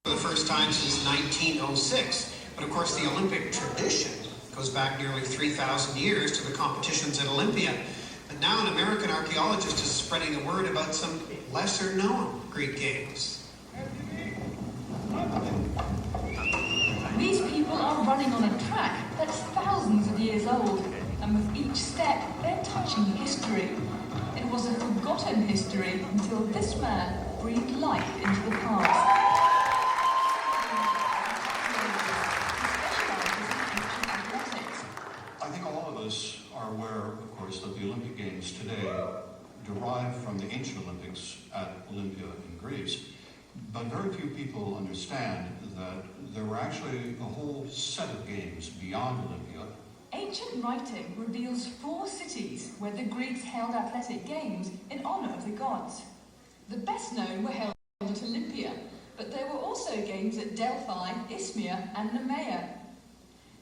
For the first time since 1906. But of course, the Olympic tradition goes back nearly 3,000 years to the competitions at Olympia. But now an American archaeologist is spreading the word about some lesser-known Greek games. These people are running on a track that's thousands of years old, and with each step, they're touching history. It was a forgotten history until this man breathed life into the past. I think all of us are aware, of course, that the Olympic Games today derive from the ancient Olympics at Olympia in Greece. But very few people understand that there were actually a whole set of games beyond Olympia. Ancient writing reveals 4 cities where the Greeks held athletic games in honor of the gods. The best known were held at Olympia, but there were also games at Delphi, Isthmia, and NEMEA.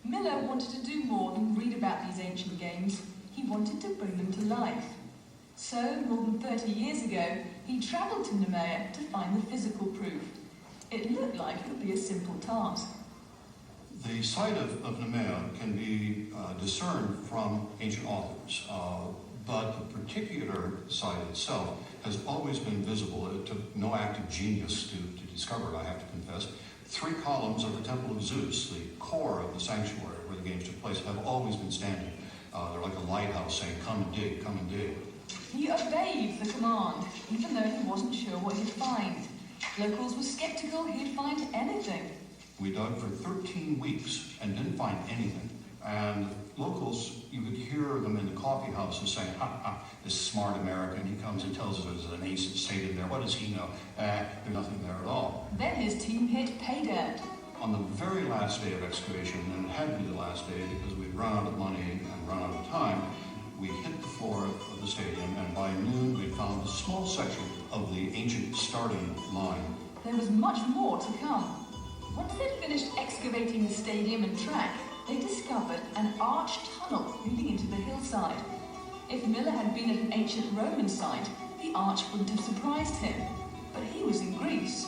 Miller wanted to do more than read about these ancient games. He wanted to bring them to life. So, more than 30 years ago, he travelled to NEMEA to find the physical proof. It looked like it would be a simple task. The site of NEMEA can be discerned from ancient authors, but the particular site itself has always been visible. It took no act of genius to discover it, I have to confess. 3 columns of the Temple of Zeus, the core of the sanctuary where the games took place, have always been standing. They're like a lighthouse saying, come and dig, come and dig. He obeyed the command, even though he wasn't sure what he'd find. Locals were skeptical he'd find anything. We dug for 13 weeks and didn't find anything. And locals, you could hear them in the coffee houses saying, ha ha, this smart American, he comes and tells us there's an ancient state in there. What does he know? There's nothing there at all. Then his team hit pay dirt. On the very last day of excavation, and it had to be the last day because we'd run out of money and run out of time, we hit the floor of the stadium, and by noon we found a small section of the ancient starting line. There was much more to come. Once they'd finished excavating the stadium and track, they discovered an arched tunnel leading into the hillside. If Miller had been at an ancient Roman site, the arch wouldn't have surprised him. But he was in Greece.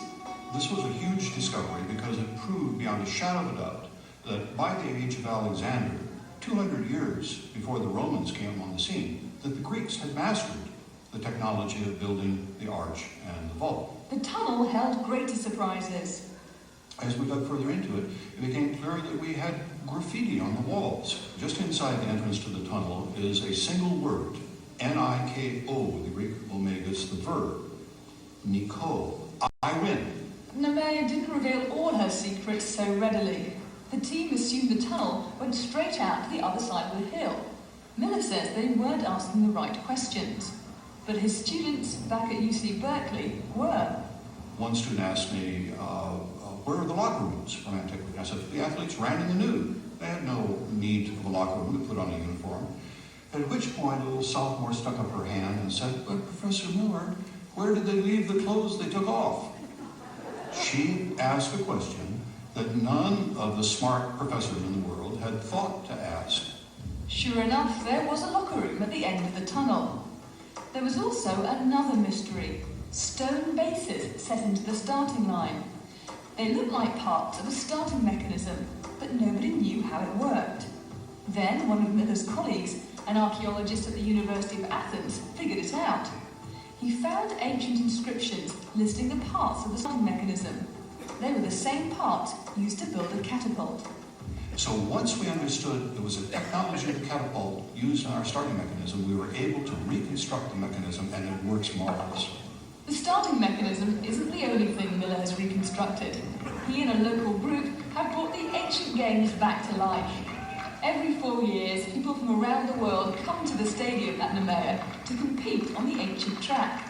This was a huge discovery because it proved beyond a shadow of a doubt that by the age of Alexander, 200 years before the Romans came on the scene, that the Greeks had mastered the technology of building the arch and the vault. The tunnel held greater surprises. As we dug further into it, it became clear that we had graffiti on the walls. Just inside the entrance to the tunnel is a single word, N-I-K-O, the Greek omegas, the verb, Niko, I win. NEMEA didn't reveal all her secrets so readily. The team assumed the tunnel went straight out to the other side of the hill. Miller says they weren't asking the right questions, but his students back at UC Berkeley were. One student asked me, where are the locker rooms from antiquity? I said, the athletes ran in the nude. They had no need for a locker room to put on a uniform. At which point, a little sophomore stuck up her hand and said, but Professor Miller, where did they leave the clothes they took off? She asked a question that none of the smart professors in the world had thought to ask. Sure enough, there was a locker room at the end of the tunnel. There was also another mystery, stone bases set into the starting line. They looked like parts of a starting mechanism, but nobody knew how it worked. Then one of Miller's colleagues, an archaeologist at the University of Athens, figured it out. He found ancient inscriptions listing the parts of the starting mechanism. They were the same parts used to build a catapult. So once we understood there was a technology of the catapult used in our starting mechanism, we were able to reconstruct the mechanism, and it works marvelously. The starting mechanism isn't the only thing Miller has reconstructed. He and a local group have brought the ancient games back to life. Every 4 years, people from around the world come to the stadium at NEMEA to compete on the ancient track.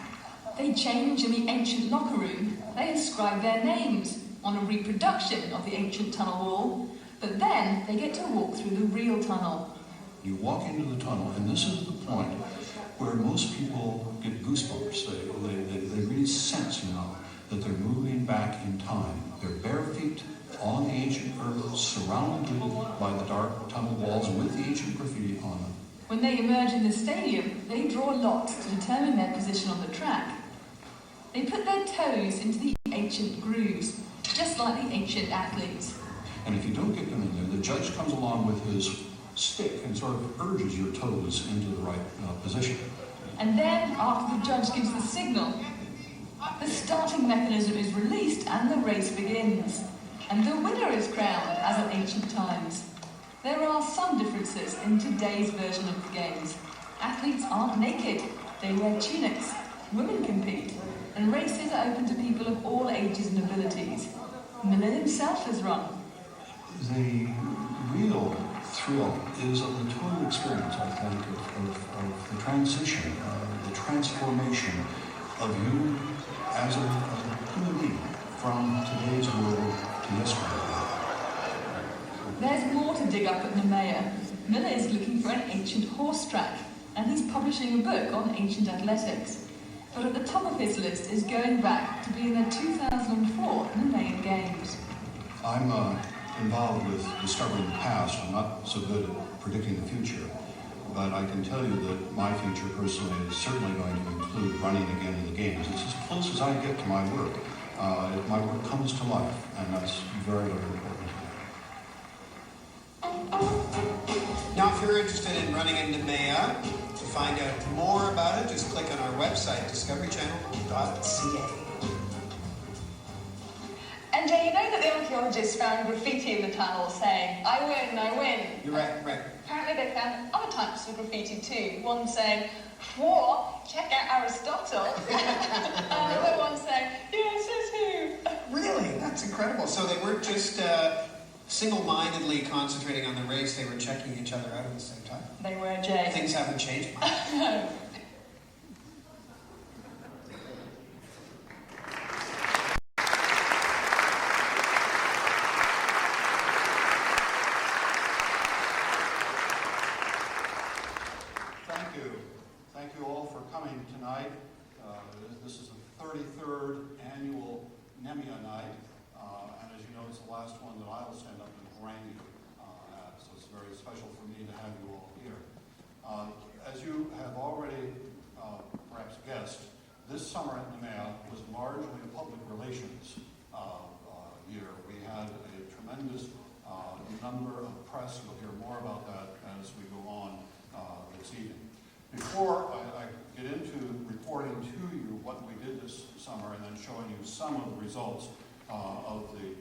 They change in the ancient locker room. They inscribe their names on a reproduction of the ancient tunnel wall, but then they get to walk through the real tunnel. You walk into the tunnel, and this is the point where most people get goosebumps. They really sense now that they're moving back in time. Their bare feet on the ancient earth, surrounded by the dark tunnel walls with the ancient graffiti on them. When they emerge in the stadium, they draw lots to determine their position on the track. They put their toes into the ancient grooves. just like the ancient athletes. And if you don't get them in there, the judge comes along with his stick and sort of urges your toes into the right position. And then, after the judge gives the signal, the starting mechanism is released and the race begins. And the winner is crowned, as in ancient times. There are some differences in today's version of the games. Athletes aren't naked, they wear tunics. Women compete, and races are open to people of all ages and abilities. Miller himself has run. The real thrill is of the total experience, I think, of the transition, the transformation of you as a human being from today's world to yesterday. There's more to dig up at NEMEA. Miller is looking for an ancient horse track, and he's publishing a book on ancient athletics. But at the top of his list is going back to being the 2004 NEMEA Games. I'm involved with discovering the past. I'm not so good at predicting the future, but I can tell you that my future personally is certainly going to include running again in the games. It's as close as I get to my work. My work comes to life, and that's very, very important. Now, if you're interested in running in NEMEA, to find out more about it, just click on our website, discoverychannel.ca. And Jay, you know that the archaeologists found graffiti in the tunnel saying, "I win, I win." You're right. Apparently they found other types of graffiti too. One saying, "Whoa, check out Aristotle." And another one saying, "Yes, it's who." Really? That's incredible. So they weren't just single-mindedly concentrating on the race, they were checking each other out at the same time. They were, Jay. Things haven't changed much. No. Thank you all for coming tonight. This is the 33rd annual NEMEA night, and as you know, it's the last one that I will stand up and harangue you at, so it's very special for me to have you all here. As you have already perhaps guessed, this summer at NEMEA was largely a public relations year. We had a tremendous number of press. You'll hear more about that as we go on this evening. Before I get into reporting to you what we did this summer and then showing you some of the results of the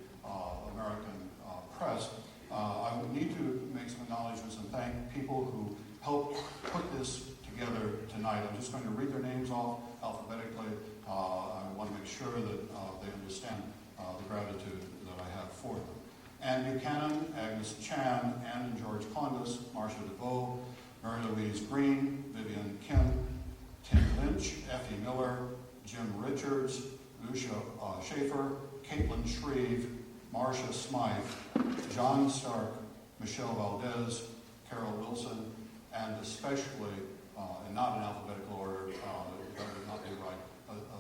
American press, I would need to make some acknowledgments and thank people who helped put this together tonight. I'm just going to read their names off alphabetically. I want to make sure that they understand the gratitude that I have for them. Ann Buchanan, Agnes Chan, Ann and George Condas, Marcia DeVoe, Mary Louise Green, Vivian Kim, Tim Lynch, Effie Miller, Jim Richards, Lucia Schaefer, Caitlin Shreve, Marcia Smythe, John Stark, Michelle Valdez, Carol Wilson, and especially, and not in alphabetical order, that would not be right,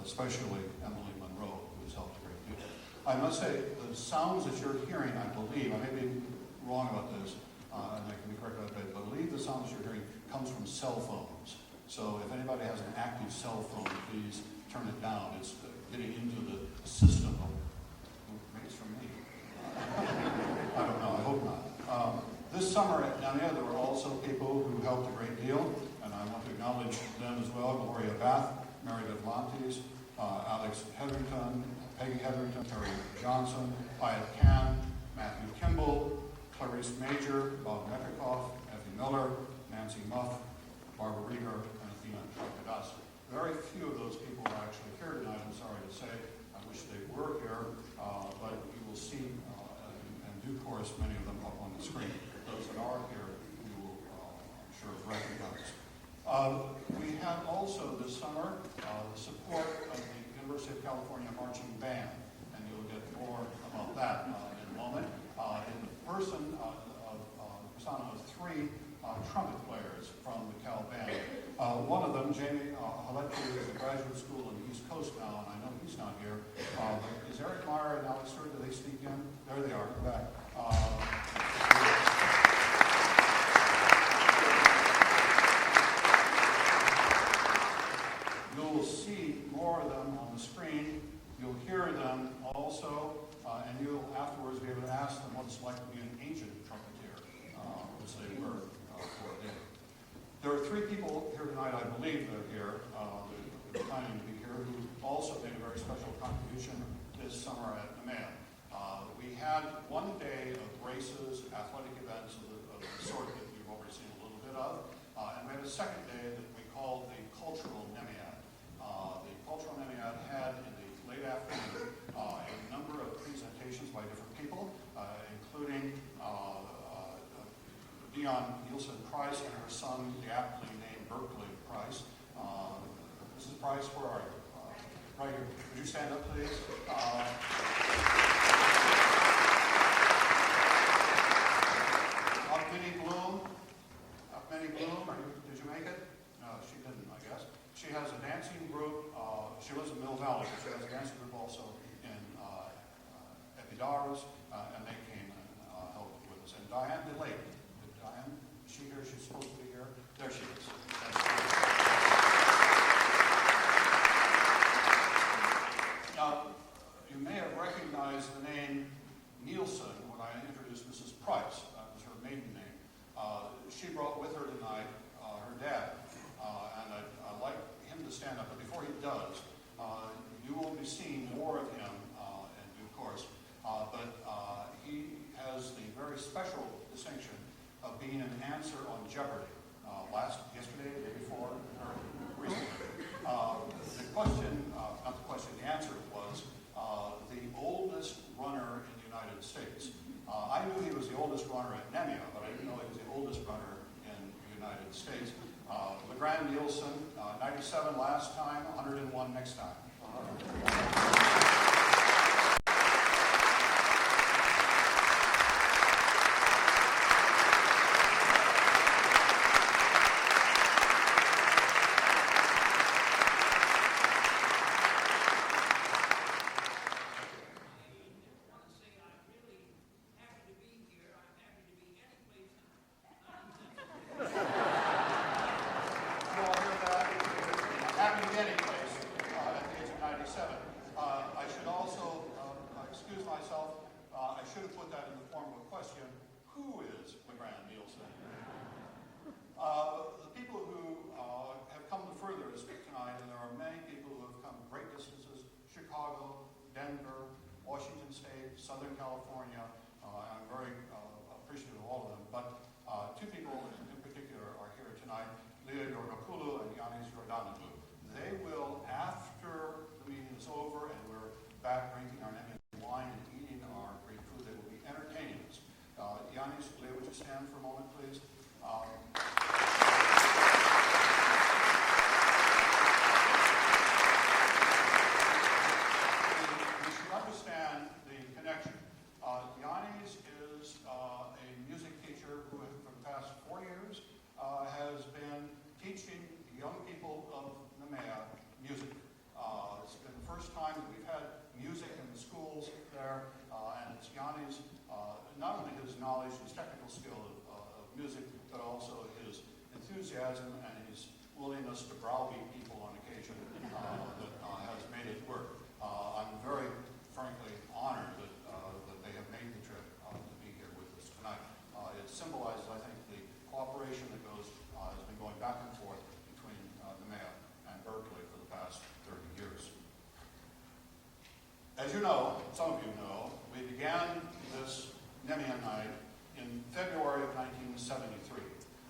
especially Emily Monroe, who has helped a great deal. I must say, the sounds that you're hearing, I believe, I may be wrong about this, and I can be corrected, but I believe the sounds you're hearing comes from cell phones. So if anybody has an active cell phone, please turn it down. It's getting into the system of, maybe it's from me. I don't know, I hope not. This summer at NEMEA, there were also people who helped a great deal, and I want to acknowledge them as well. Gloria Bath, Mary Devlantes, Alex Hetherington, Peggy Hetherington, Terry Johnson, Wyatt Can, Matthew Kimball, Clarice Major, Bob Metrikoff, Effie Miller, Nancy Muff, Barbara Rieger, and Athena Chakadasi. Very few of those people are actually here tonight, I'm sorry to say. I wish they were here, but you will see in due course many of them up on the screen. Those that are here, you will, I'm sure, recognize. We had also this summer the support of the University of California Marching Band, and you'll get more about that in a moment. In the persona of three trumpet players from the Cal Band. One of them, Jamie Haletti, is at graduate school in the East Coast now, and I know he's not here. But is Eric Meyer and Alex Stewart, do they sneak in? There they are, back. You'll see more of them on the screen. You'll hear them also, and you'll afterwards be able to ask them what it's like to be an ancient trumpeter, which they were for a day. There are three people here tonight, I believe they're here, that are planning to be here, who also made a very special contribution this summer at NEMEA. We had one day of races, athletic events of the sort that you've already seen a little bit of, and we had a second day that we called the Cultural NEMEA. The Cultural NEMEA had in the late afternoon a number of presentations by different people, including Dion Nielsen Price and her son, the aptly named Berkeley Price. Mrs. Price, where are you? Right here. Would you stand up, please? Minnie Bloom, did you make it? No, she didn't, I guess. She has a dancing group. She lives in Mill Valley, but she has a dancing group also in Epidaurus, and they came and helped with us. And Diane DeLake. Diane, is she here? She's supposed to be here. There she is. Now, you may have recognized the name Nielsen when I introduced Mrs. Price. That was her maiden name. She brought with her tonight her dad, and I'd like him to stand up, but before he does, you will be seeing more of him in due course, but he has the very special distinction of being an answer on Jeopardy. Yesterday, the day before, or recently. The answer was the oldest runner in the United States. I knew he was the oldest runner at NEMEA, but I didn't know he was the oldest runner in the United States. LeGrand Nielsen, 97 last time, 101 next time. Denver, Washington State, Southern California. I'm very appreciative of all of them, but two people in particular are here tonight, Leah Yorgapoulou and Yanis Jordanoglu. They will, after the meeting is over and we're back drinking our NEMEA wine and eating our great food, they will be entertaining us. Yanis, Leah, would you stand for a moment, please? Understand the connection. Yanis is a music teacher who, for the past 4 years, has been teaching young people of NEMEA music. It's been the first time that we've had music in the schools there, and it's Yanis, not only his knowledge, his technical skill of music, but also his enthusiasm and his willingness to browbeat people on occasion that has made it work. I'm very frankly honored that they have made the trip to be here with us tonight. It symbolizes, I think, the cooperation that has been going back and forth between NEMEA and Berkeley for the past 30 years. As you know, some of you know, we began this NEMEA night in February of 1973,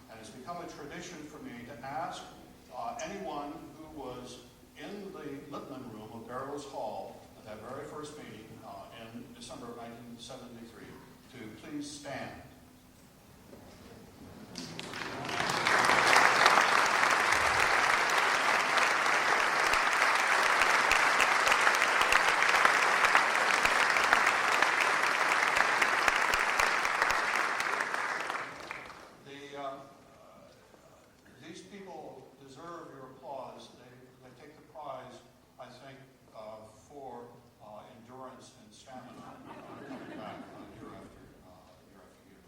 and it's become a tradition for me to ask anyone who was in the Lippmann room of Barrows Hall at that very first meeting in December of 1973 to please stand. These people deserve your applause. They take the prize, I think, for endurance and stamina coming back year after year.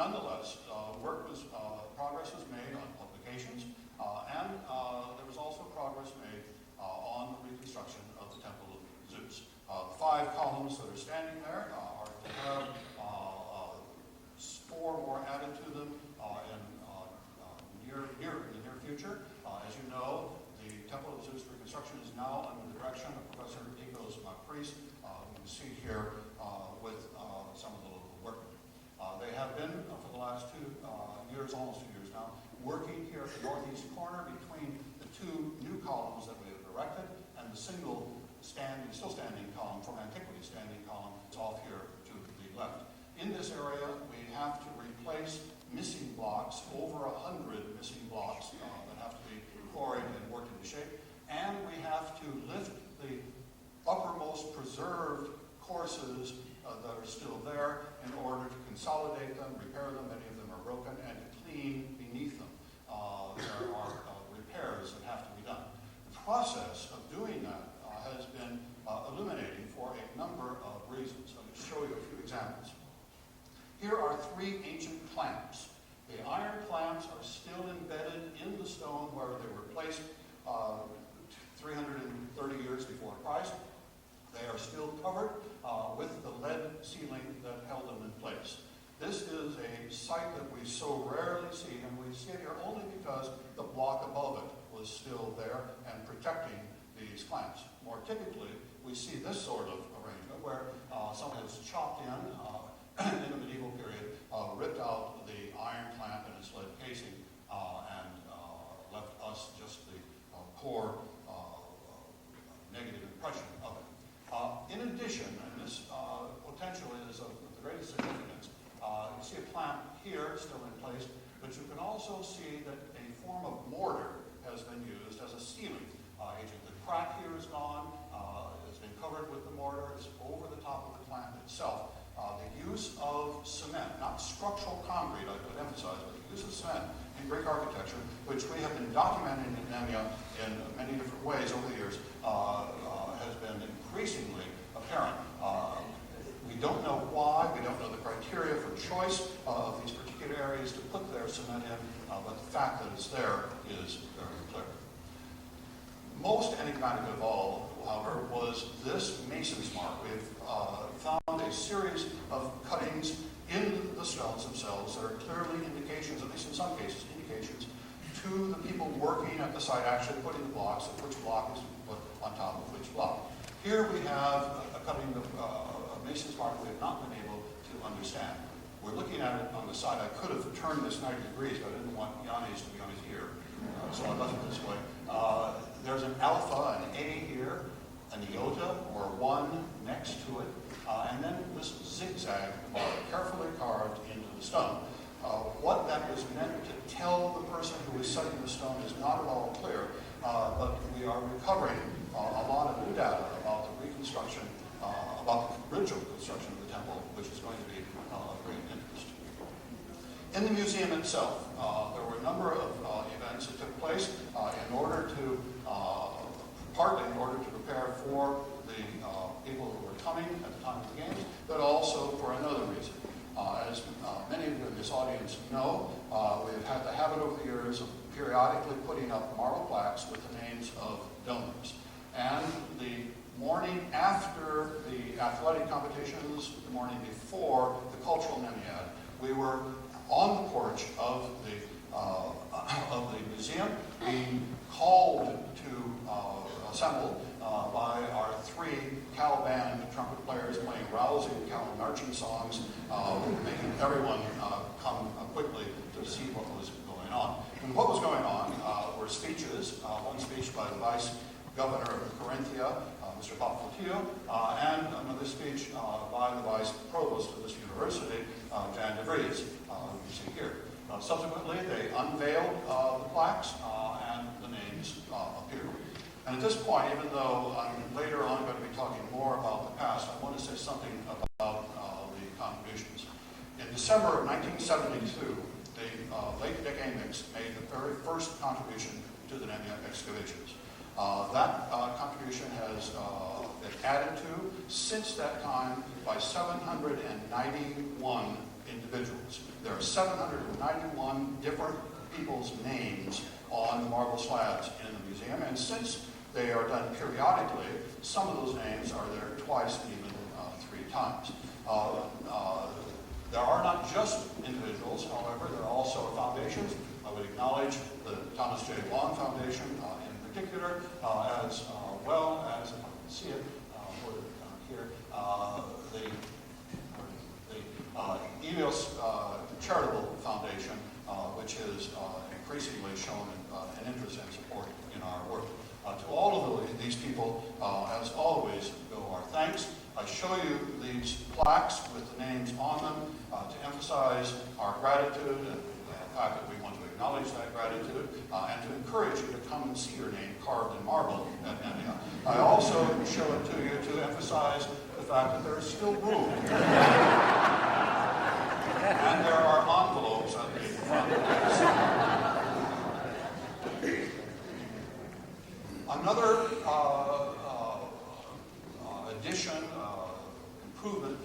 nonetheless, progress was made on publications, and there was also progress made on the reconstruction of the Temple of Zeus. The 5 columns that are standing there are to have 4 more added to them in the near future. As you know, the Temple of Zeus reconstruction is now under the direction of Professor Nikos Priest, who you see here with some of the local workmen. They have been, for the last 2 years, almost 2 years now, working here at the northeast corner between the 2 new columns that we have erected and the still standing column, from antiquity standing column, is off here to the left. In this area, we have to replace missing blocks, over 100 missing blocks that have to be quarried and worked into shape, and we have to lift the uppermost preserved courses that are still there in order to consolidate them, repair them. Many of them are broken, and to clean beneath them. There are repairs that have to be done. The process of doing that has been illuminating for a number of reasons. Let me show you a few examples. Here are 3 ancient clamps. The iron clamps are still embedded in the stone where they were placed 330 years before Christ. They are still covered with the lead ceiling that held them in place. This is a sight that we so rarely see, and we see it here only because the block above it was still there and protecting these clamps. More typically, we see this sort of arrangement where someone has chopped in the medieval period, ripped out the iron clamp and its lead casing, and left us just the poor negative impression of it. In addition, and this potentially is of the greatest significance, you see a clamp here still in place, but you can also see that a form of mortar has been used as a sealing agent. The crack here is gone, it's been covered with the mortar, it's over the top of the clamp itself. The use of cement, not structural concrete, I would emphasize, but the use of cement in Greek architecture, which we have been documenting in NEMEA in many different ways over the years, has been increasingly apparent. We don't know why, we don't know the criteria for choice of these particular areas to put their cement in, but the fact that it's there is very clear. Most enigmatic of all, however, was this mason's mark. We've found a series of cuttings in the stones themselves that are clearly indications, at least in some cases, indications to the people working at the site actually putting the blocks, of which block is put on top of which block. Here we have a cutting of a mason's mark we have not been able to understand. We're looking at it on the side. I could have turned this 90 degrees, but I didn't want Yannis to be on his ear, so I left it this way. There's an alpha, an A here, an iota, or 1 next to it, and then this zigzag mark carefully carved into the stone. What that was meant to tell the person who was setting the stone is not at all clear, but we are recovering a lot of new data about the reconstruction, about the original construction of the temple, which is going to be of great interest. In the museum itself, there were a number of events that took place partly in order to prepare for the people who were coming at the time of the games, but also for another reason. As many of you in this audience know, we've had the habit over the years of periodically putting up marble plaques with the names of donors. And the morning after the athletic competitions, the morning before the cultural NEMEA, we were on the porch of the museum, being called to assemble by our 3 Cal band trumpet players playing rousing Cal marching songs, making everyone come quickly to see what was going on. And what was going on were speeches, one speech by the Vice Governor of Corinthia, Mr. Papafotiou, and another speech by the Vice Provost of this university, Jan de Vries, you see here. Subsequently, they unveiled the plaques and the names appeared. And at this point, even though I'm later on going to be talking more about the past, I want to say something about the contributions. In December of 1972, the late Dick Amix made the very first contribution to the NEMEA excavations. That contribution has been added to since that time by 791 individuals. There are 791 different people's names on the marble slabs in the museum, and since they are done periodically, some of those names are there twice, even 3 times. There are not just individuals, however, there are also foundations. I would acknowledge the Thomas J. Long Foundation in particular, as well as, if I can see it, put it here, the EVOS Charitable Foundation, which is increasingly shown an interest and support in our work. To all of these people, as always, go our thanks. I show you these plaques with the names on them to emphasize our gratitude and the fact that we want to acknowledge that gratitude and to encourage you to come and see your name carved in marble at NEMEA. I also show it to you to emphasize the fact that there is still room. And there are envelopes at the front. Another addition, improvement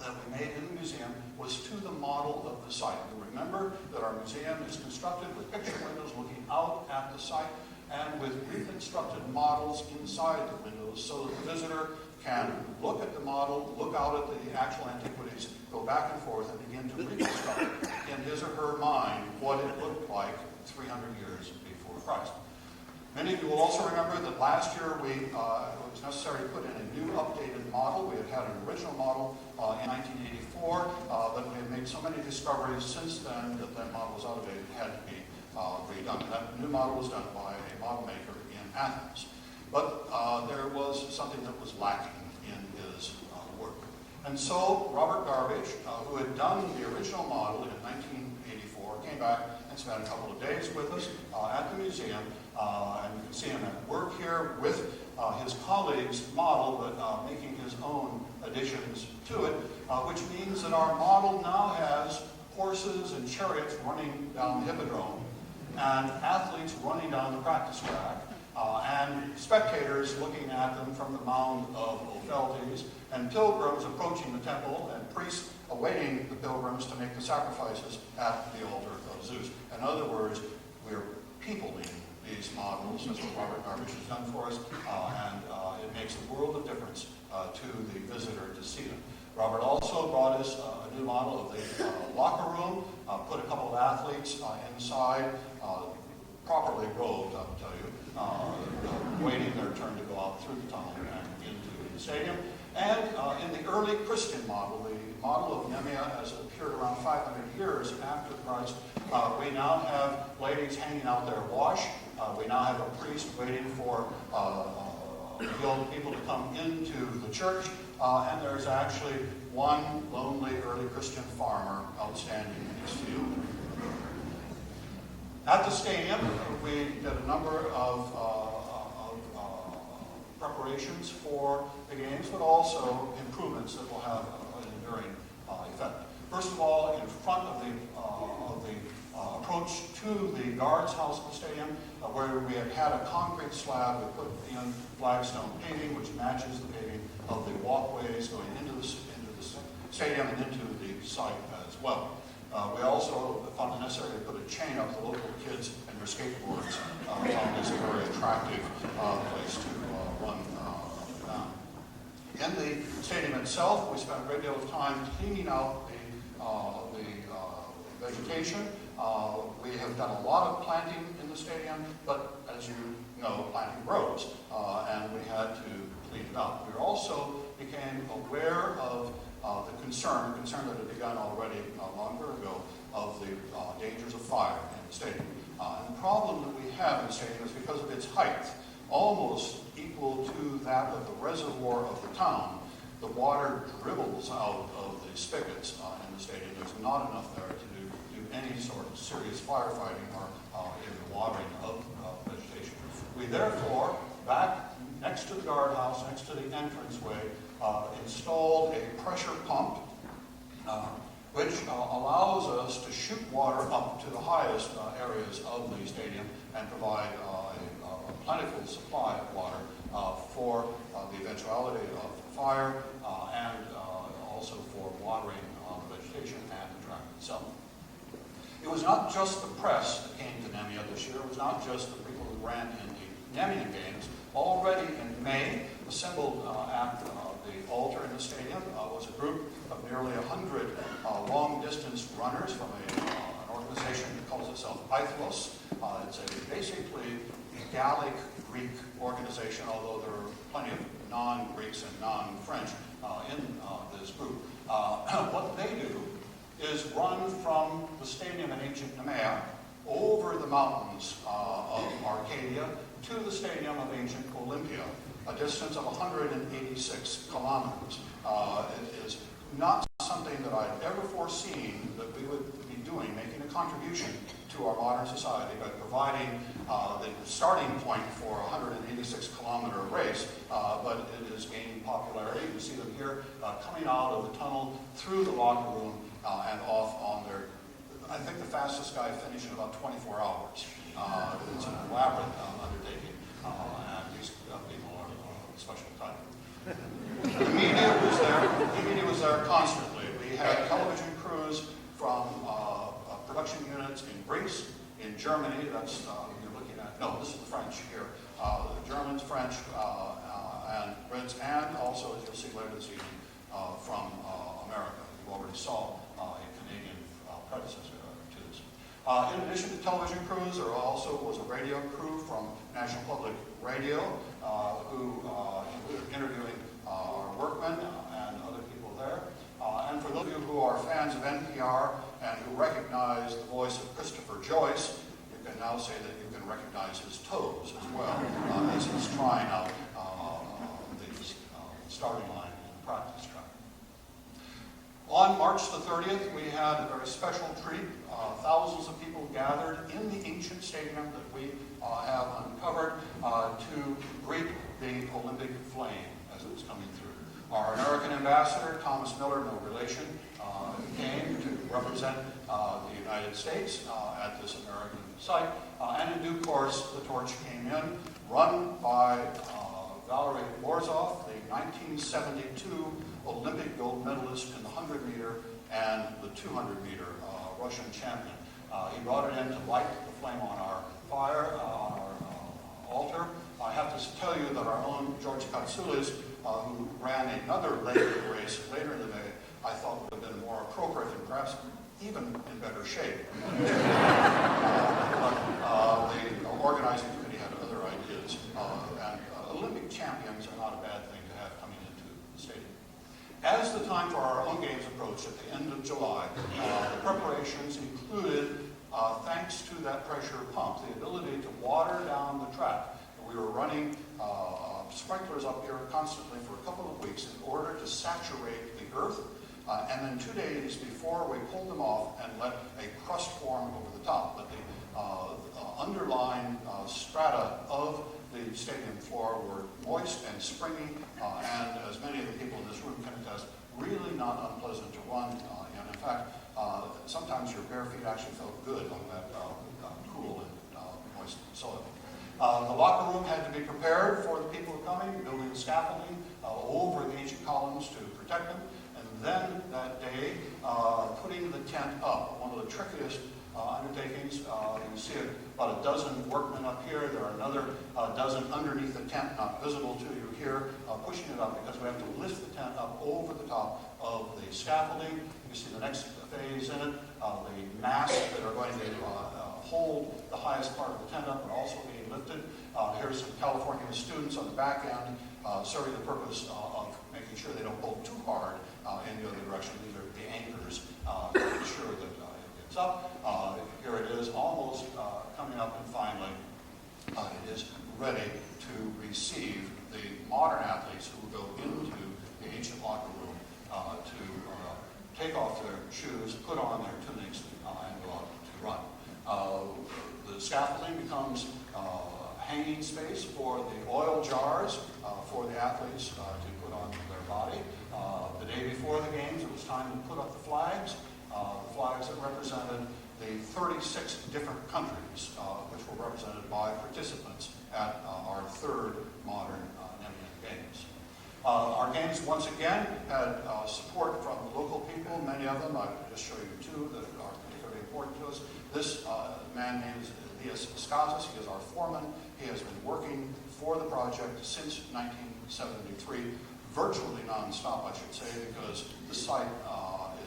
that we made in the museum was to the model of the site. You remember that our museum is constructed with picture windows looking out at the site and with reconstructed models inside the windows so that the visitor can look at the model, look out at the actual antiquities, go back and forth and begin to reconstruct in his or her mind what it looked like 300 years before Christ. Many of you will also remember that last year it was necessary to put in a new updated model. We had an original model in 1984, but we had made so many discoveries since then that that model was outdated and had to be redone. That new model was done by a model maker in Athens. But there was something that was lacking in his work. And so Robert Garbage, who had done the original model in 1984, came back and spent a couple of days with us at the museum. And you can see him at work here with his colleague's model, but making his own additions to it, which means that our model now has horses and chariots running down the hippodrome, and athletes running down the practice track, and spectators looking at them from the mound of Opheltes, and pilgrims approaching the temple, and priests awaiting the pilgrims to make the sacrifices at the altar of Zeus. In other words, we're peopling these models. That's what Robert Garbage has done for us, and it makes a world of difference to the visitor to see them. Robert also brought us a new model of the locker room, put a couple of athletes inside, properly robed, I'll tell you, waiting their turn to go out through the tunnel and into the stadium. And in the early Christian model, the model of NEMEA as it appeared around 500 years after Christ, we now have ladies hanging out their wash. We now have a priest waiting for young people to come into the church. And there's actually one lonely early Christian farmer outstanding in his field. At the stadium, we did a number of preparations for the games, but also improvements that will have an enduring effect. First of all, in front of the approach to the guards house of the stadium, where we had a concrete slab, we put in flagstone paving, which matches the paving of the walkways going into the stadium and into the site as well. We also found it necessary to put a chain up the local kids and their skateboards. Found this a very attractive place to run down. In the stadium itself, we spent a great deal of time cleaning out the vegetation. We have done a lot of planting in the stadium, but as you know, planting grows, and we had to clean it up. We also became aware of the concern that had begun already longer ago, of the dangers of fire in the stadium. And the problem that we have in the stadium is because of its height, almost equal to that of the reservoir of the town, the water dribbles out of the spigots in the stadium. There's not enough there to do any sort of serious firefighting or even watering of vegetation. We therefore, back next to the guardhouse, next to the entranceway, installed a pressure pump, which allows us to shoot water up to the highest areas of the stadium and provide a plentiful supply of water for the eventuality of fire and also for watering the vegetation and the itself. It was not just the press that came to NEMEA this year. It was not just the people who ran in the NEMEA Games. Already in May, assembled at the altar in the stadium was a group of nearly 100 long-distance runners from an organization that calls itself Aithlos. It's a basically Gallic Greek organization, although there are plenty of non-Greeks and non-French in this group. What they do is run from the stadium in ancient NEMEA over the mountains of Arcadia to the stadium of ancient Olympia, a distance of 186 kilometers. It is not something that I'd ever foreseen that we would be doing, making a contribution to our modern society by providing the starting point for a 186-kilometer race, but it is gaining popularity. You see them here coming out of the tunnel through the locker room and off on their, I think the fastest guy finished in about 24 hours. It's an elaborate undertaking, and these people are special type. The media was there constantly. We had television crews from production units in Greece, in Germany, that's, you're looking at, no, this is the French here, the Germans, French, and Brits, and also, as you'll see later this evening, from America. You already saw a Canadian predecessor to this. In addition to television crews, there also was a radio crew from National Public Radio who included interviewing our workmen and other people there. And for those of you who are fans of NPR and who recognize the voice of Christopher Joyce, you can now say that you can recognize his toes as well as he's trying out the starting line and practice track. On March the 30th, we had a very special treat. Thousands of people gathered in the ancient stadium that we have uncovered to greet the Olympic flame as it was coming through. Our American ambassador, Thomas Miller, no relation, came to represent the United States at this American site. And in due course, the torch came in, run by Valery Borzov, the 1972 Olympic gold medalist in the 100-meter and the 200-meter Russian champion. He brought it in to light the flame on our fire, on our altar. I have to tell you that our own George Katsoulis, who ran another leg of the race later in the day, I thought would have been more appropriate and perhaps even in better shape. But the organizing committee had other ideas, and Olympic champions are not a bad thing to have coming into the stadium. As the time for our own games approached at the end of July, the preparations included, thanks to that pressure pump, the ability to water down the track. We were running sprinklers up here constantly for a couple of weeks in order to saturate the earth, and then 2 days before we pulled them off and let a crust form over the top. But the underlying strata of the stadium floor were moist and springy, and as many of the people in this room can attest, really not unpleasant to run in. In fact, sometimes your bare feet actually felt good on that cool and moist soil. The locker room had to be prepared for the people who are coming, building the scaffolding over the ancient columns to protect them. And then that day, putting the tent up, one of the trickiest undertakings. You see about a dozen workmen up here. There are another dozen underneath the tent, not visible to you here, pushing it up because we have to lift the tent up over the top of the scaffolding. You see the next phase in it, the masts that are going to hold the highest part of the tent up are also being lifted. Here's some California students on the back end serving the purpose of making sure they don't pull too hard in the other direction. These are the anchors to ensure that it gets up. Here it is, almost coming up, and finally it is ready to receive the modern athletes who will go into the ancient locker room to take off their shoes, put on their tunics, and go out to run. The scaffolding becomes hanging space for the oil jars for the athletes to put on their body. The day before the games, it was time to put up the flags that represented the 36 different countries, which were represented by participants at our third modern NEMEA Games. Our games, once again, had support from local people, many of them. I'll just show you two that are particularly important to us. This man named Elias Skazas. He is our foreman. He has been working for the project since 1973, virtually non-stop, I should say, because the site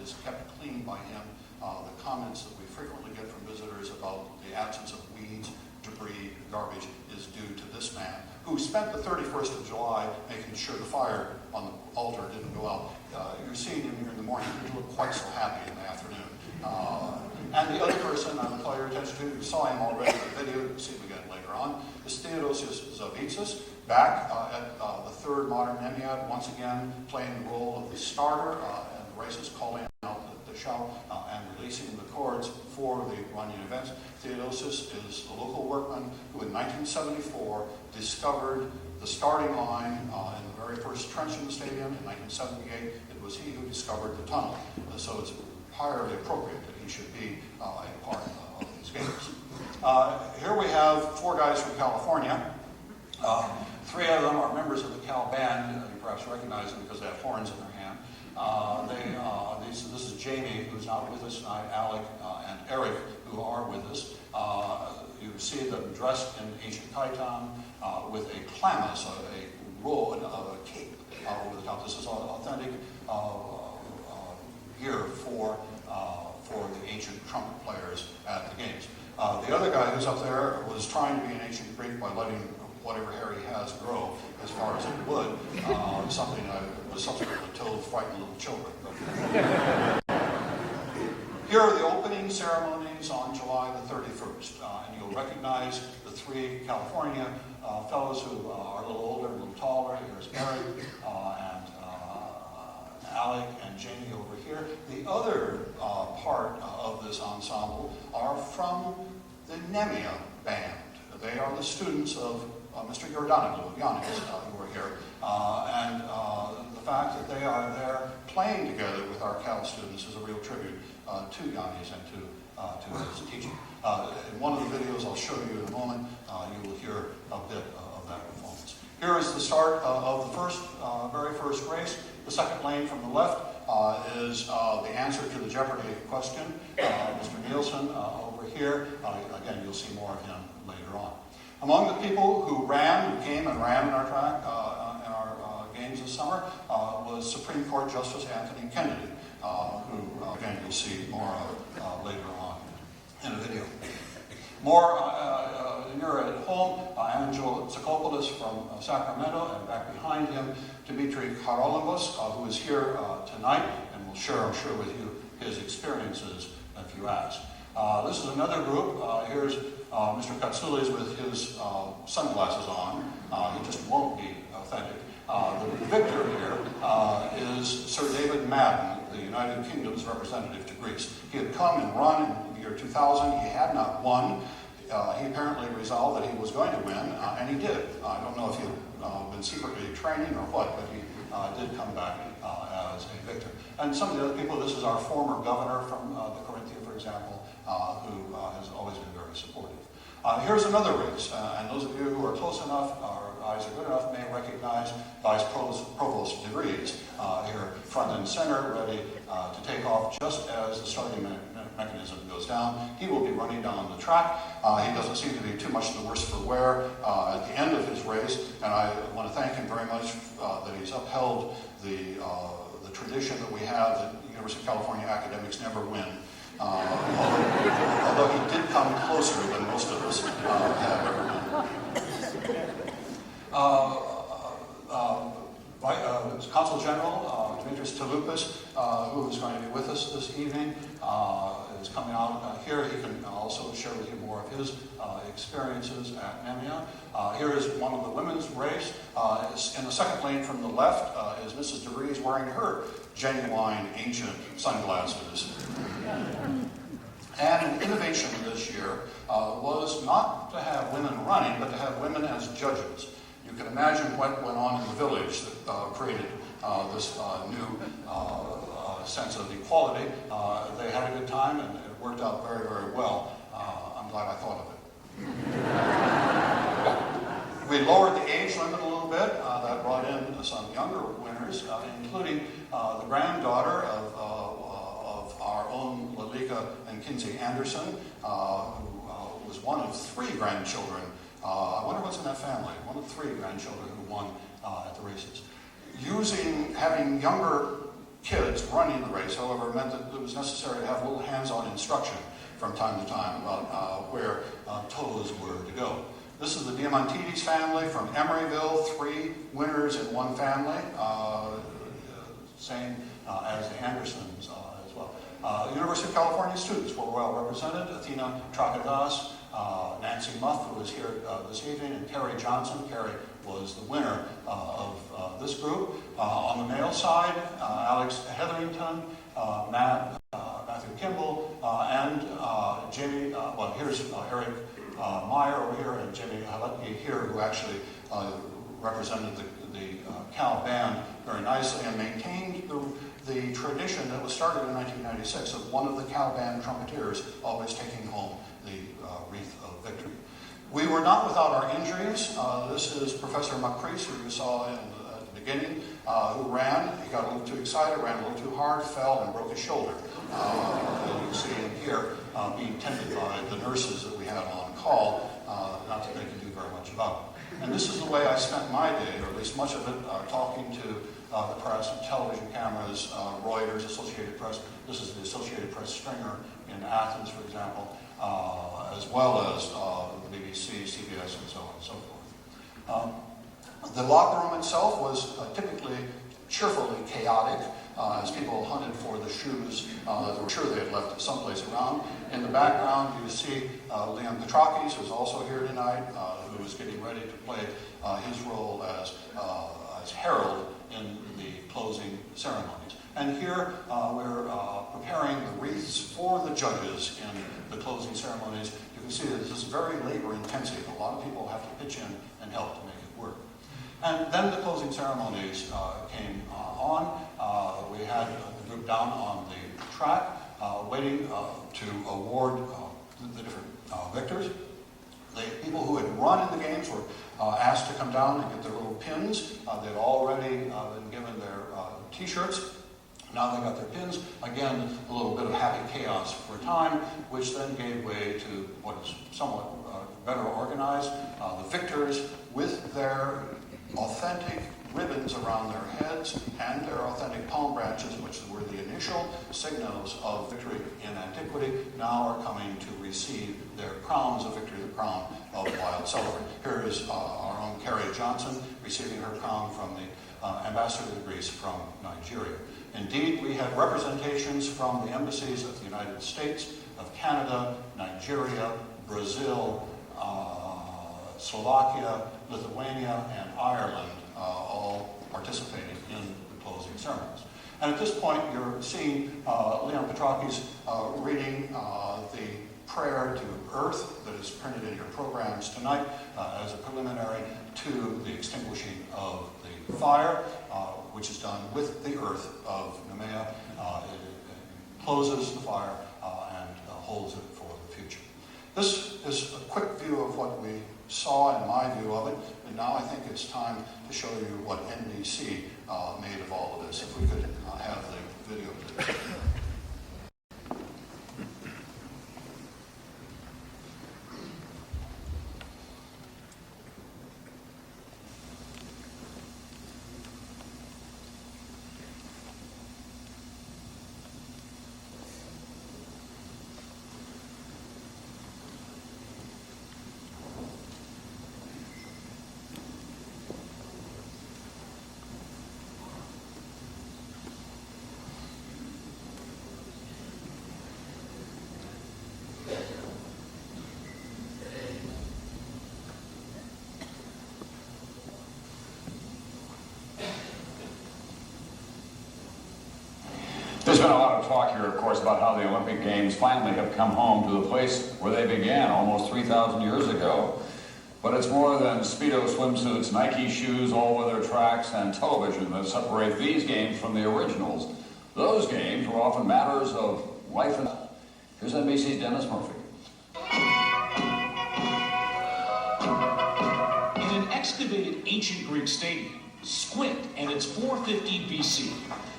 is kept clean by him. The comments that we frequently get from visitors about the absence of weeds, debris, garbage is due to this man, who spent the 31st of July making sure the fire on the altar didn't go out. You're seeing him here in the morning. He didn't look quite so happy in the afternoon. And the other person I would call your attention to, you saw him already in the video, you'll see him again later on, is Theodosius Zavitsis, back at the third modern NEMEA, once again playing the role of the starter in the races, calling out the shout and releasing the cords for the running events. Theodosius is the local workman who in 1974 discovered the starting line in the very first trench in the stadium. In 1978, it was he who discovered the tunnel. So it's entirely appropriate that he should be a part of these games. Here we have four guys from California. Three of them are members of the Cal Band. You perhaps recognize them because they have horns in their hand. This is Jamie, who's not with us tonight, Alec and Eric, who are with us. You see them dressed in ancient chiton with a chlamys, a roll, a cape over the top. This is authentic gear for the ancient trumpet players at the games. The other guy who's up there was trying to be an ancient Greek by letting whatever hair he has grow as far as it would. Something I was subsequently told frightened little children. Here are the opening ceremonies on July the 31st. And you'll recognize the three California fellows who are a little older, a little taller. Here's Eric and Alec and Jamie over here. The other part of this ensemble are from the NEMEA band. They are the students of Mr. Yordanoglu, Yannis, who are here. And the fact that they are there playing together with our Cal students is a real tribute to Yannis and to his teaching. In one of the videos I'll show you in a moment, you will hear a bit of that performance. Here is the start of the very first race. The second lane from the left is the answer to the Jeopardy question. Mr. Nielsen over here. Again, you'll see more of him later on. Among the people who came and ran in our track, in our games this summer, was Supreme Court Justice Anthony Kennedy, who, again, you'll see more of later on in a video. More near at home, Angel Tsakopoulos from Sacramento, and back behind him, Dimitri Karolambos, who is here tonight and will share, I'm sure, with you his experiences if you ask. This is another group. Here's Mr. Katsoulis with his sunglasses on. He just won't be authentic. The victor here is Sir David Madden, the United Kingdom's representative to Greece. He had come and run in the year 2000. He had not won. He apparently resolved that he was going to win, and he did. I don't know if he had been secretly training or what, but he did come back as a victor. And some of the other people, this is our former governor from the Corinthia, for example, who has always been very supportive. Here's another race, and those of you who are close enough, our eyes are good enough, may recognize Vice Provost DeVries here front and center, ready to take off just as the starting mechanism goes down. He will be running down the track. He doesn't seem to be too much the worse for wear at the end of his race, and I want to thank him very much that he's upheld the tradition that we have that the University of California academics never win. Although he did come closer than most of us have ever done. Consul General Dimitris Touloupis, who is going to be with us this evening, is coming out here. He can also share with you more of his experiences at NEMEA. Here is one of the women's race. In the second lane from the left is Mrs. DeVries wearing her genuine ancient sunglasses. And an innovation this year was not to have women running, but to have women as judges. You can imagine what went on in the village that created this new sense of equality. They had a good time, and it worked out very, very well. I'm glad I thought of it. We lowered the age limit a little little bit. That brought in some younger winners, including the granddaughter of our own Lalika and Kinsey Anderson, who was one of 3 grandchildren. I wonder what's in that family. One of 3 grandchildren who won at the races. Having younger kids running the race, however, meant that it was necessary to have a little hands-on instruction from time to time about where toes were to go. This is the Diamantidis family from Emeryville, 3 winners in one family, same as the Andersons as well. University of California students were well represented. Athena Trakadas, Nancy Muff, who is here this evening, and Carrie Johnson. Carrie was the winner of this group. On the male side, Alex Hetherington, Matthew Kimball, and Jamie, here's Eric Meyer over here, and Jimmy Halecki here, who actually represented the Cal band very nicely and maintained the tradition that was started in 1996 of one of the Cal band trumpeteers always taking home the wreath of victory. We were not without our injuries. This is Professor McCrease, who you saw at the beginning, who ran. He got a little too excited, ran a little too hard, fell, and broke his shoulder. You see him here being tended by the nurses that we had on call, not that they can do very much about it. And this is the way I spent my day, or at least much of it, talking to the press, television cameras, Reuters, Associated Press. This is the Associated Press stringer in Athens, for example, as well as the BBC, CBS, and so on and so forth. The locker room itself was typically cheerfully chaotic as people hunted for the shoes that were sure they had left someplace around. In the background, you see Leon Petrakis, who's also here tonight, who is getting ready to play his role as herald in the closing ceremonies. And here we're preparing the wreaths for the judges in the closing ceremonies. You can see that this is very labor intensive. A lot of people have to pitch in and help to make it work. And then the closing ceremonies came on. We had the group down on the track waiting to award the different victors. The people who had run in the games were asked to come down and get their little pins. They'd already been given their T-shirts. Now they got their pins. Again, a little bit of happy chaos for a time, which then gave way to what is somewhat better organized. The victors with their authentic ribbons around their heads and their authentic palm branches, which were the initial signals of victory in antiquity, now are coming to receive their crowns of victory, the crown of Wild Celebrant. Here is our own Carrie Johnson receiving her crown from the ambassador to Greece from Nigeria. Indeed, we had representations from the embassies of the United States, of Canada, Nigeria, Brazil, Slovakia, Lithuania, and Ireland, all participating in the closing ceremonies. And at this point, you're seeing Leon Petrakis reading the prayer to Earth that is printed in your programs tonight as a preliminary to the extinguishing of the fire, which is done with the Earth of NEMEA. It closes the fire and holds it for the future. This is a quick view of what we saw in my view of it, and now I think it's time to show you what NBC made of all of this. If we could have the video, please. There's been a lot of talk here, of course, about how the Olympic Games finally have come home to the place where they began almost 3,000 years ago. But it's more than Speedo swimsuits, Nike shoes, all-weather tracks, and television that separate these games from the originals. Those games were often matters of life and death. Here's NBC's Dennis Murphy. In an excavated renovated ancient Greek stadium, squint, and it's 450 BC.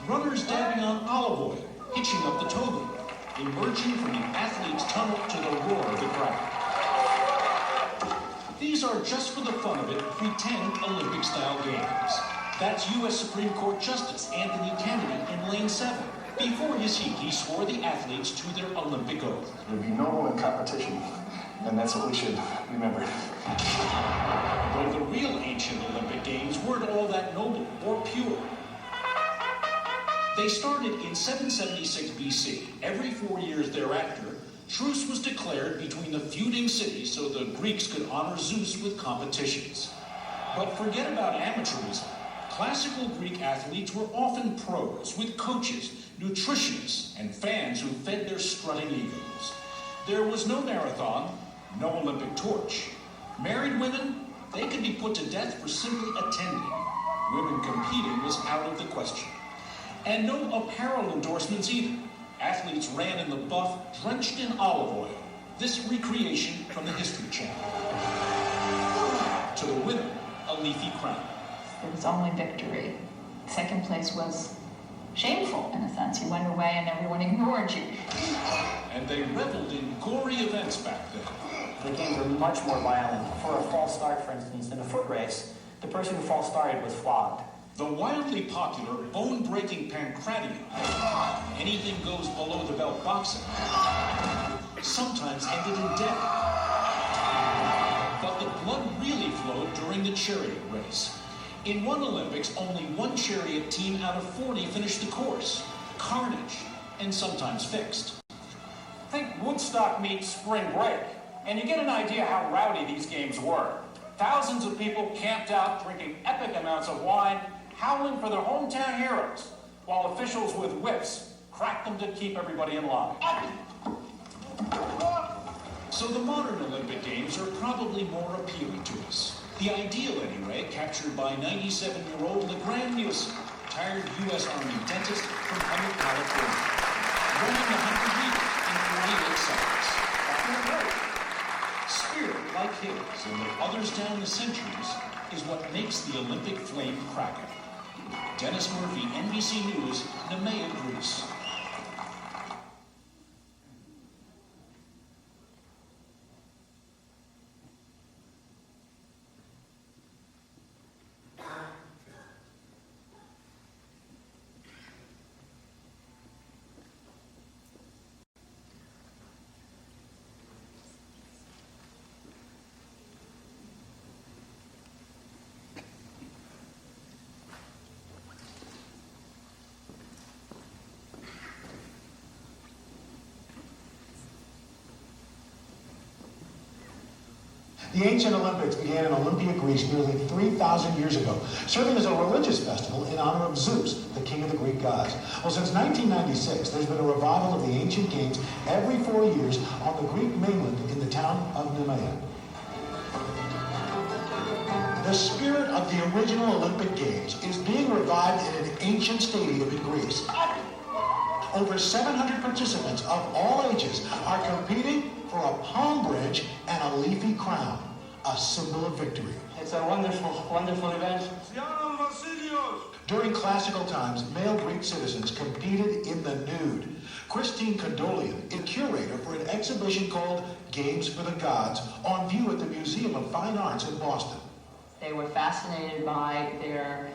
Runners dabbing on olive oil, hitching up the toga, emerging from the athlete's tunnel to the roar of the crowd. These are, just for the fun of it, pretend Olympic-style games. That's U.S. Supreme Court Justice Anthony Kennedy in Lane 7. Before his heat, he swore the athletes to their Olympic oath. There'd be noble in competition, and that's what we should remember. Though the real ancient Olympic Games weren't all that noble or pure. They started in 776 BC. Every 4 years thereafter, truce was declared between the feuding cities so the Greeks could honor Zeus with competitions. But forget about amateurism. Classical Greek athletes were often pros with coaches, nutritionists, and fans who fed their strutting egos. There was no marathon, no Olympic torch. Married women, they could be put to death for simply attending. Women competing was out of the question. And no apparel endorsements either. Athletes ran in the buff, drenched in olive oil. This recreation from the History Channel. To the women, a leafy crown. It was only victory. Second place was shameful, in a sense. You went away and everyone ignored you. And they reveled in gory events back then. The games were much more violent. For a false start, for instance, in a foot race, the person who false started was flogged. The wildly popular, bone-breaking pancratium, anything goes below the belt boxing, sometimes ended in death. But the blood really flowed during the chariot race. In one Olympics, only one chariot team out of 40 finished the course. Carnage, and sometimes fixed. Think Woodstock meets spring break, and you get an idea how rowdy these games were. Thousands of people camped out, drinking epic amounts of wine, howling for their hometown heroes, while officials with whips cracked them to keep everybody in line. So the modern Olympic Games are probably more appealing to us. The ideal, anyway, captured by 97-year-old LeGrand Nielsen, retired U.S. Army dentist from Humboldt, California, running the 100 meters in 48 seconds. Spirit like his and the others down the centuries is what makes the Olympic flame crackle. Dennis Murphy, NBC News, NEMEA, Greece. The ancient Olympics began in Olympia, Greece nearly 3,000 years ago, serving as a religious festival in honor of Zeus, the king of the Greek gods. Well, since 1996, there's been a revival of the ancient games every 4 years on the Greek mainland in the town of NEMEA. The spirit of the original Olympic Games is being revived in an ancient stadium in Greece. Over 700 participants of all ages are competing for a palm branch and a leafy crown, a symbol of victory. It's a wonderful, wonderful event. During classical times, male Greek citizens competed in the nude. Christine Condolian is curator for an exhibition called Games for the Gods, on view at the Museum of Fine Arts in Boston. They were fascinated by their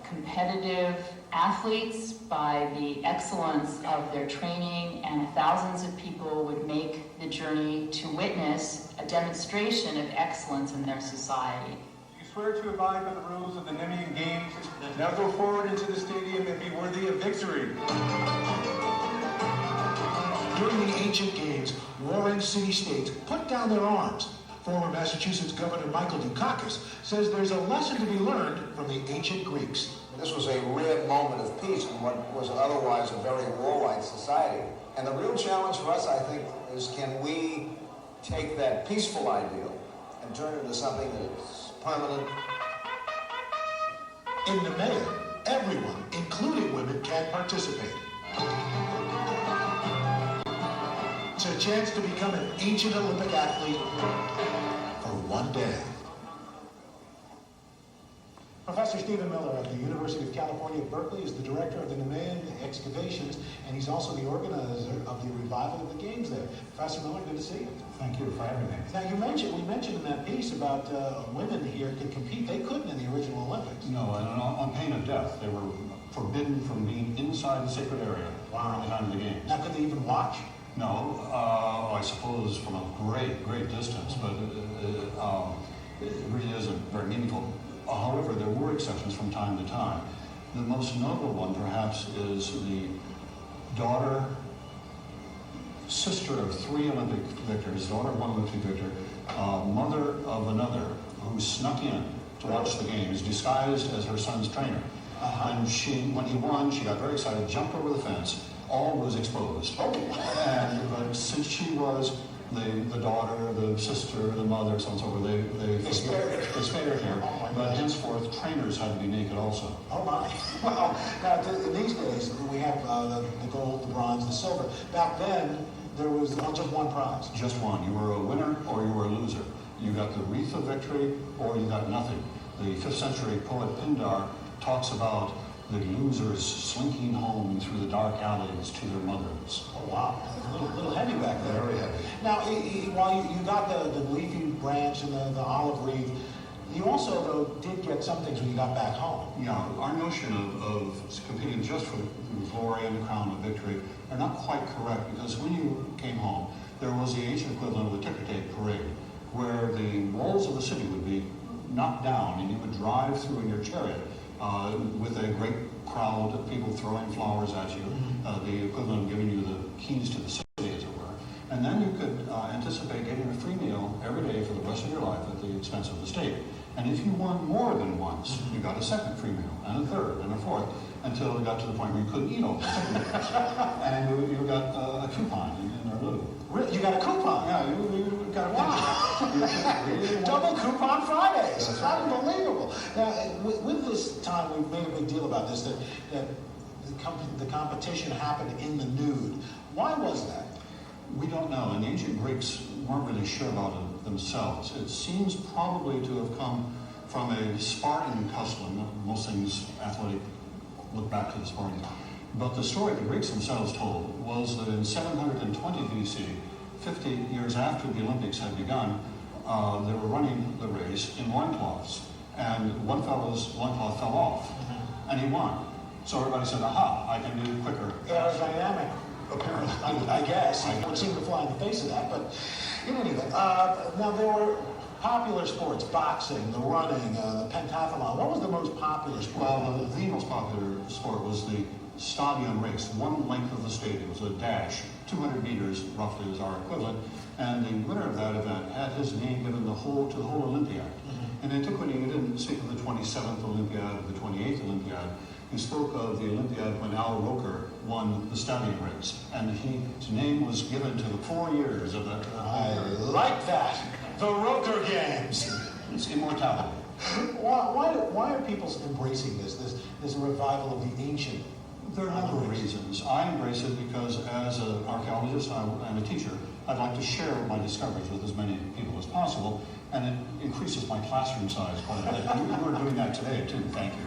competitive athletes, by the excellence of their training, and thousands of people would make the journey to witness a demonstration of excellence in their society. You swear to abide by the rules of the NEMEA Games. Now go forward into the stadium and be worthy of victory. During the ancient games, warring city-states put down their arms. Former Massachusetts Governor Michael Dukakis says there's a lesson to be learned from the ancient Greeks. This was a rare moment of peace in what was otherwise a very warlike society. And the real challenge for us, I think, is can we take that peaceful ideal and turn it into something that's permanent? In NEMEA, everyone, including women, can participate. It's a chance to become an ancient Olympic athlete for one day. Professor Stephen Miller of the University of California at Berkeley is the director of the NEMEA excavations, and he's also the organizer of the revival of the games there. Professor Miller, good to see you. Thank you for having me. Now, we mentioned in that piece about women here could compete. They couldn't in the original Olympics. No, and on pain of death. They were forbidden from being inside the sacred area at the time of the games. Now, could they even watch? No, I suppose from a great distance, but it really isn't very meaningful. However, there were exceptions from time to time. The most notable one, perhaps, is the sister of 3 Olympic victors, daughter of 1 Olympic victor, mother of another, who snuck in to watch the games, disguised as her son's trainer. And when he won, she got very excited, jumped over the fence. All was exposed. But since she was the daughter, the sister, the mother, so on and so forth, they spared her. But henceforth, trainers had to be naked also. Oh my! Well, now in these days we have the gold, the bronze, the silver. Back then there was just one prize. Just one. You were a winner or you were a loser. You got the wreath of victory or you got nothing. The 5th century poet Pindar talks about the losers slinking home through the dark alleys to their mothers. Oh wow, a little heavy back there. Very heavy. Now, while you got the leafy branch and the olive wreath, you also, though, did get some things when you got back home. Yeah, our notion of competing just for the glory and the crown of victory are not quite correct, because when you came home, there was the ancient equivalent of the ticker tape parade, where the walls of the city would be knocked down and you would drive through in your chariot with a great crowd of people throwing flowers at you, the equivalent of giving you the keys to the city, as it were. And then you could anticipate getting a free meal every day for the rest of your life at the expense of the state. And if you won more than once, you got a second free meal, and a third, and a fourth, until it got to the point where you couldn't eat all the time. And you got a coupon in their lieu. Really? You got a coupon? Yeah, you got a wow. Double coupon Fridays. It's unbelievable. Now, with this time, we've made a big deal about this, that the competition happened in the nude. Why was that? We don't know, and the ancient Greeks weren't really sure about it themselves. It seems probably to have come from a Spartan custom. Most things athletic look back to the Spartans. But the story the Greeks themselves told was that in 720 BC, 50 years after the Olympics had begun, they were running the race in loincloths. And one fellow's loincloth fell off, and he won. So everybody said, aha, I can do it quicker. Aerodynamic. Apparently, I guess. It would seem to fly in the face of that, but in any event. Now, there were popular sports, boxing, the running, the pentathlon. What was the most popular sport? Well, the most popular sport was the stadium race, one length of the stadium. It was a dash, 200 meters roughly is our equivalent, and the winner of that event had his name given to the whole Olympiad. In antiquity, you didn't speak of the 27th Olympiad or the 28th Olympiad. You spoke of the Olympiad when Al Roker won the stadium race, and his name was given to the 4 years of that. I like that. The Roker Games. It's immortality. Why are people embracing this revival of the ancient? There are a number of reasons. I embrace it because as an archaeologist and a teacher, I'd like to share my discoveries with as many people as possible, and it increases my classroom size quite a bit. You are doing that today, too. Thank you.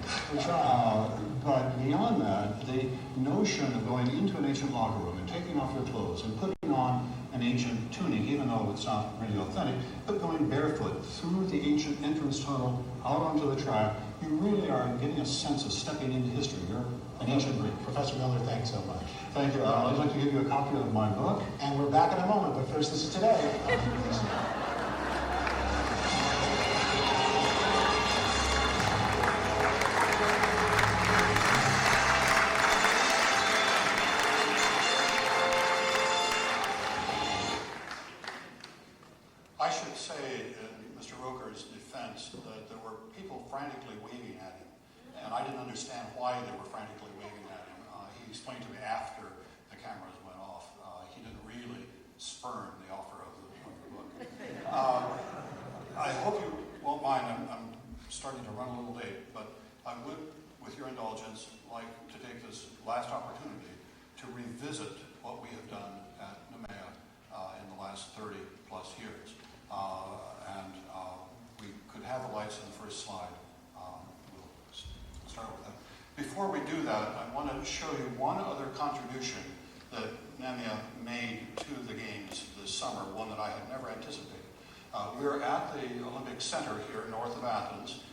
But beyond that, the notion of going into an ancient locker room and taking off your clothes and putting on an ancient tunic, even though it's not really authentic, but going barefoot through the ancient entrance tunnel out onto the track, you really are getting a sense of stepping into history. You're an ancient Greek. Professor Miller, thanks so much. Thank you. I'd like to give you a copy of my book. And we're back in a moment, but first, this is Today. I should say, in Mr. Roker's defense, that there were people frantically waving at him, and I didn't understand why they were frantically waving at him. He explained to me after the cameras went off. He didn't really spurn the offer of the book. I hope you won't mind. I'm starting to run a little late, but I would, with your indulgence, like to take this last opportunity to revisit what we have done at NEMEA in the last 30 plus years. We could have the lights in the first slide. We'll before we do that, I want to show you one other contribution that NEMEA made to the games this summer, one that I had never anticipated. We're at the Olympic Center here north of Athens,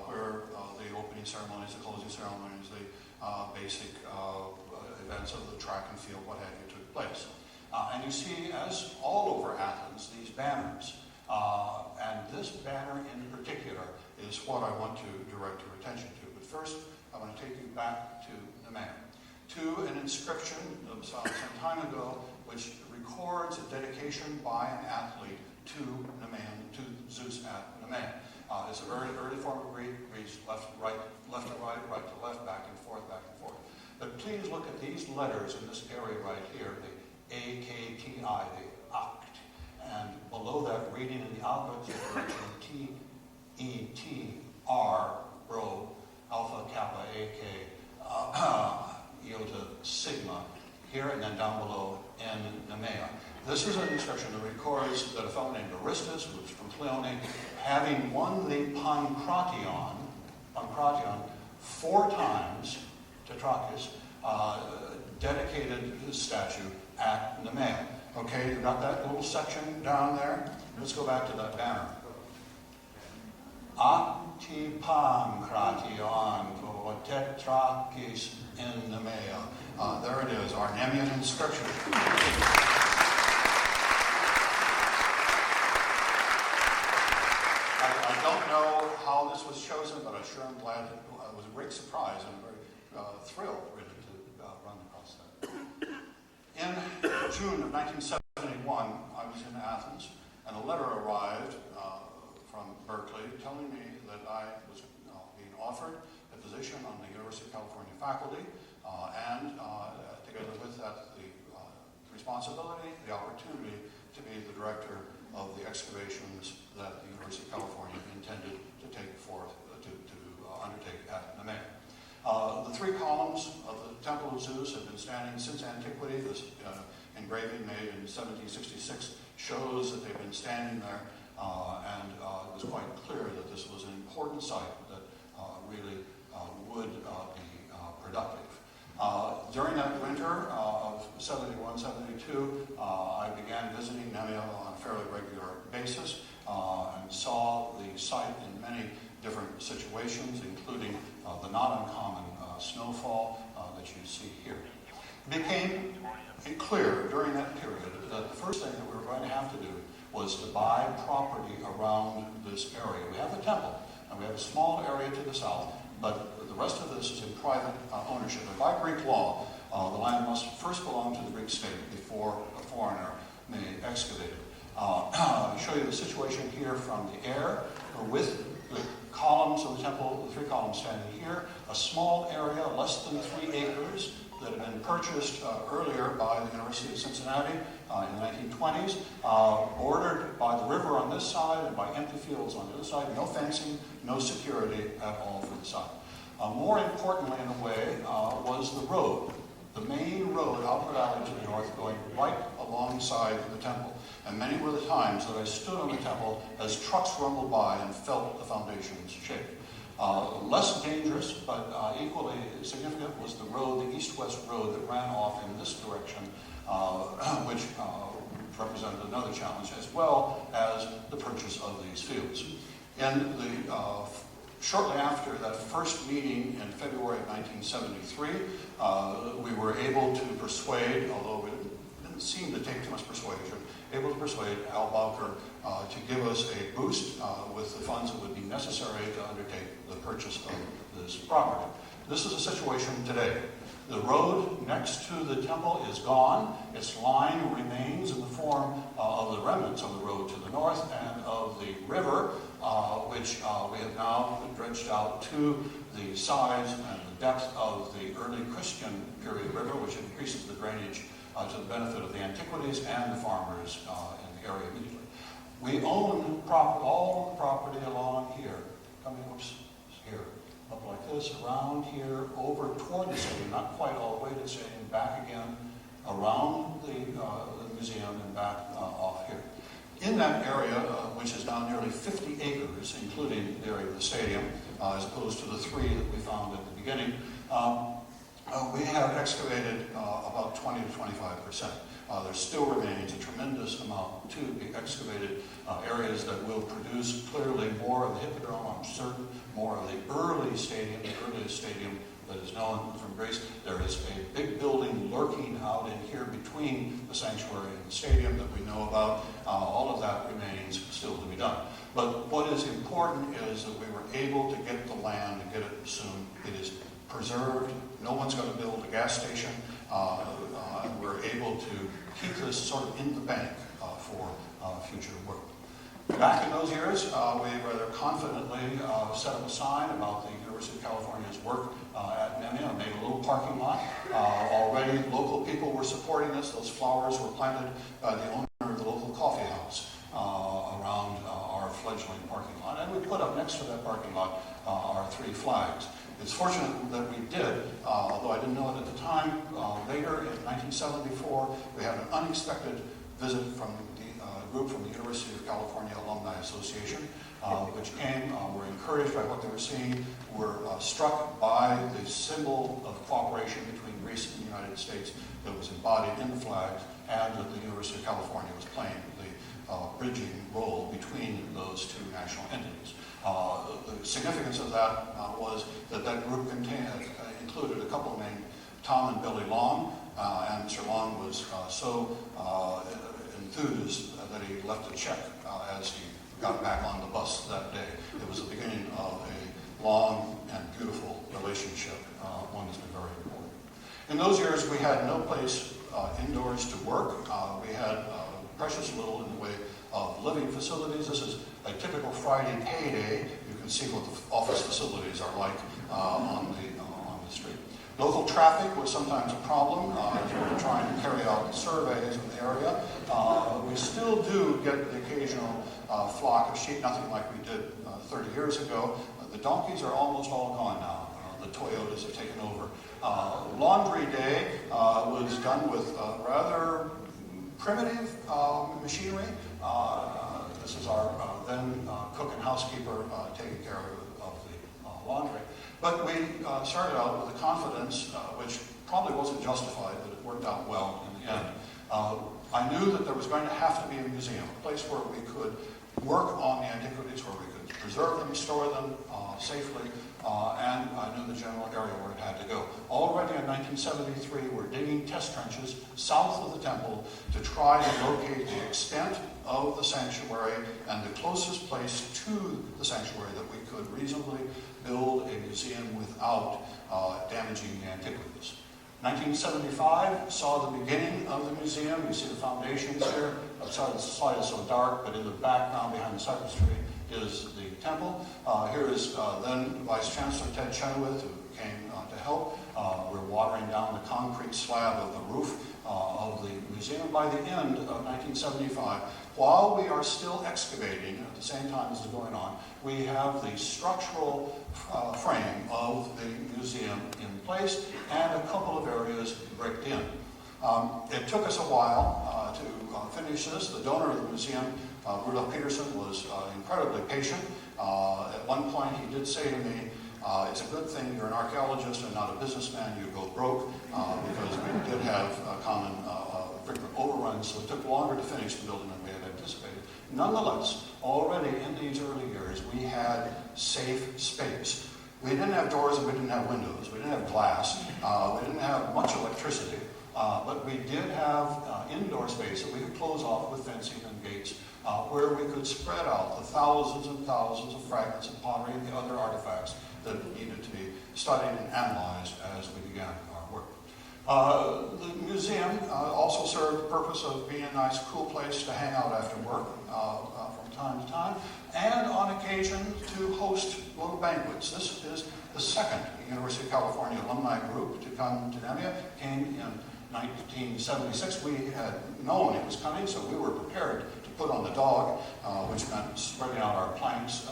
where the opening ceremonies, the closing ceremonies, the basic events of the track and field, what have you, took place. And you see, as all over Athens, these banners. And this banner in particular is what I want to direct your attention to. But first, I want to take you back to NEMEA, to an inscription that was found some time ago, which records a dedication by an athlete to NEMEA, to Zeus at NEMEA. It's a very early form of Greek, reads left to right, right to left, back and forth, back and forth. But please look at these letters in this area right here, the A-K-T-I, the act. And below that, reading in the opposite direction, T-E-T-R, rho, alpha, kappa, A-K, iota, sigma, here, and then down below, N, NEMEA. This is an inscription that records that a fellow named Aristus, who was from Cleone, having won the Pancration 4 times, Tetrachus, dedicated his statue at NEMEA. Okay, you got that little section down there? Let's go back to that banner. Ati Pancration Tetrachis in NEMEA. There it is, our Nemean inscription. I don't know how this was chosen, but I'm sure I'm glad it was a great surprise and very thrilled really to run across that. In June of 1971, I was in Athens, and a letter arrived from Berkeley telling me that I was being offered a position on the University of California faculty, and together with that, the responsibility, the opportunity to be the director of the excavations that the University of California intended to take forth, to undertake at NEMEA. The 3 columns of the Temple of Zeus have been standing since antiquity. This engraving made in 1766 shows that they've been standing there, and it was quite clear that this was an important site that really would be productive. During that winter of 71, 72, I began visiting NEMEA on a fairly regular basis and saw the site in many different situations, including the not uncommon snowfall that you see here. It became clear during that period that the first thing that we were going to have to do was to buy property around this area. We have the temple, and we have a small area to the south, but the rest of this is in private ownership. And by Greek law, the land must first belong to the Greek state before a foreigner may excavate it. I'll show you the situation here from the air with the columns of the temple, the 3 columns standing here, a small area, less than 3 acres, that had been purchased earlier by the University of Cincinnati in the 1920s, bordered by the river on this side and by empty fields on the other side, no fencing, no security at all for the site. More importantly, in a way, was the road. The main road, Albert Alley to the north, going right alongside the temple. And many were the times that I stood on the temple as trucks rumbled by and felt the foundations shake. Less dangerous, but equally significant, was the road, the east-west road that ran off in this direction, which represented another challenge, as well as the purchase of these fields. Shortly after that first meeting in February of 1973, we were able to persuade, although it didn't seem to take too much persuasion, able to persuade Al Bowker to give us a boost with the funds that would be necessary to undertake the purchase of this property. This is a situation today. The road next to the temple is gone. Its line remains in the form of the remnants of the road to the north and of the river, which we have now dredged out to the size and the depth of the early Christian period river, which increases the drainage to the benefit of the antiquities and the farmers in the area immediately. We own all the property along here, coming up here, up like this, around here, over toward the stadium, not quite all the way to the stadium, back again, around the museum and back off here. In that area, which is now nearly 50 acres, including the area of the stadium, as opposed to the 3 that we found at the beginning, We have excavated about 20 to 25%. There still remains a tremendous amount to be excavated, areas that will produce clearly more of the Hippodrome, I'm certain, more of the early stadium, the earliest stadium that is known from Greece. There is a big building lurking out in here between the sanctuary and the stadium that we know about. All of that remains still to be done. But what is important is that we were able to get the land and get it soon. It is preserved. No one's going to build a gas station. We're able to keep this sort of in the bank for future work. Back in those years, we rather confidently set up a sign about the University of California's work at NEMEA, made a little parking lot. Already local people were supporting us. Those flowers were planted by the owner of the local coffee house around our fledgling parking lot. And we put up next to that parking lot our 3 flags. It's fortunate that we did, although I didn't know it at the time. Later, in 1974, we had an unexpected visit from the group from the University of California Alumni Association, which came, were encouraged by what they were seeing, were struck by the symbol of cooperation between Greece and the United States that was embodied in the flags, and that the University of California was playing the bridging role between those 2 national entities. The significance of that was that that group included a couple named Tom and Billy Long, and Mr. Long was so enthused that he left a check as he got back on the bus that day. It was the beginning of a long and beautiful relationship, one that's been very important. In those years, we had no place indoors to work. We had precious little in the way of living facilities. This is a typical Friday payday. You can see what the office facilities are like on the street. Local traffic was sometimes a problem as we were trying to carry out surveys in the area. We still do get the occasional flock of sheep, nothing like we did 30 years ago. The donkeys are almost all gone now. The Toyotas have taken over. Laundry day was done with rather primitive machinery. This is our then cook and housekeeper taking care of the laundry. But we started out with a confidence which probably wasn't justified, but it worked out well in the end. I knew that there was going to have to be a museum, a place where we could work on the antiquities, where we could preserve them, store them safely, and I knew the general area where it had to go. Already in 1973, we're digging test trenches south of the temple to try and locate the extent of the sanctuary and the closest place to the sanctuary that we could reasonably build a museum without damaging the antiquities. 1975 saw the beginning of the museum. You see the foundations here. I'm sorry the slide is so dark, but in the background behind the cypress tree is the temple. Here is then Vice Chancellor Ted Chenoweth, who came to help. We're watering down the concrete slab of the roof of the museum. By the end of 1975, while we are still excavating at the same time as it's going on, we have the structural frame of the museum in place and a couple of areas bricked in. It took us a while to finish this. The donor of the museum, Rudolf Peterson, was incredibly patient. At one point he did say to me, it's a good thing you're an archaeologist and not a businessman, you go broke, because we did have common frequent overruns, so it took longer to finish the building than we had anticipated. Nonetheless, already in these early years, we had safe space. We didn't have doors and we didn't have windows. We didn't have glass. We didn't have much electricity. But we did have indoor space that we could close off with fencing and gates, where we could spread out the thousands and thousands of fragments of pottery and the other artifacts that needed to be studied and analyzed as we began our work. The museum also served the purpose of being a nice, cool place to hang out after work from time to time, and on occasion to host little banquets. This is the second University of California alumni group to come to NEMEA. Came in 1976. We had known it was coming, so we were prepared to put on the dog, which meant spreading out our planks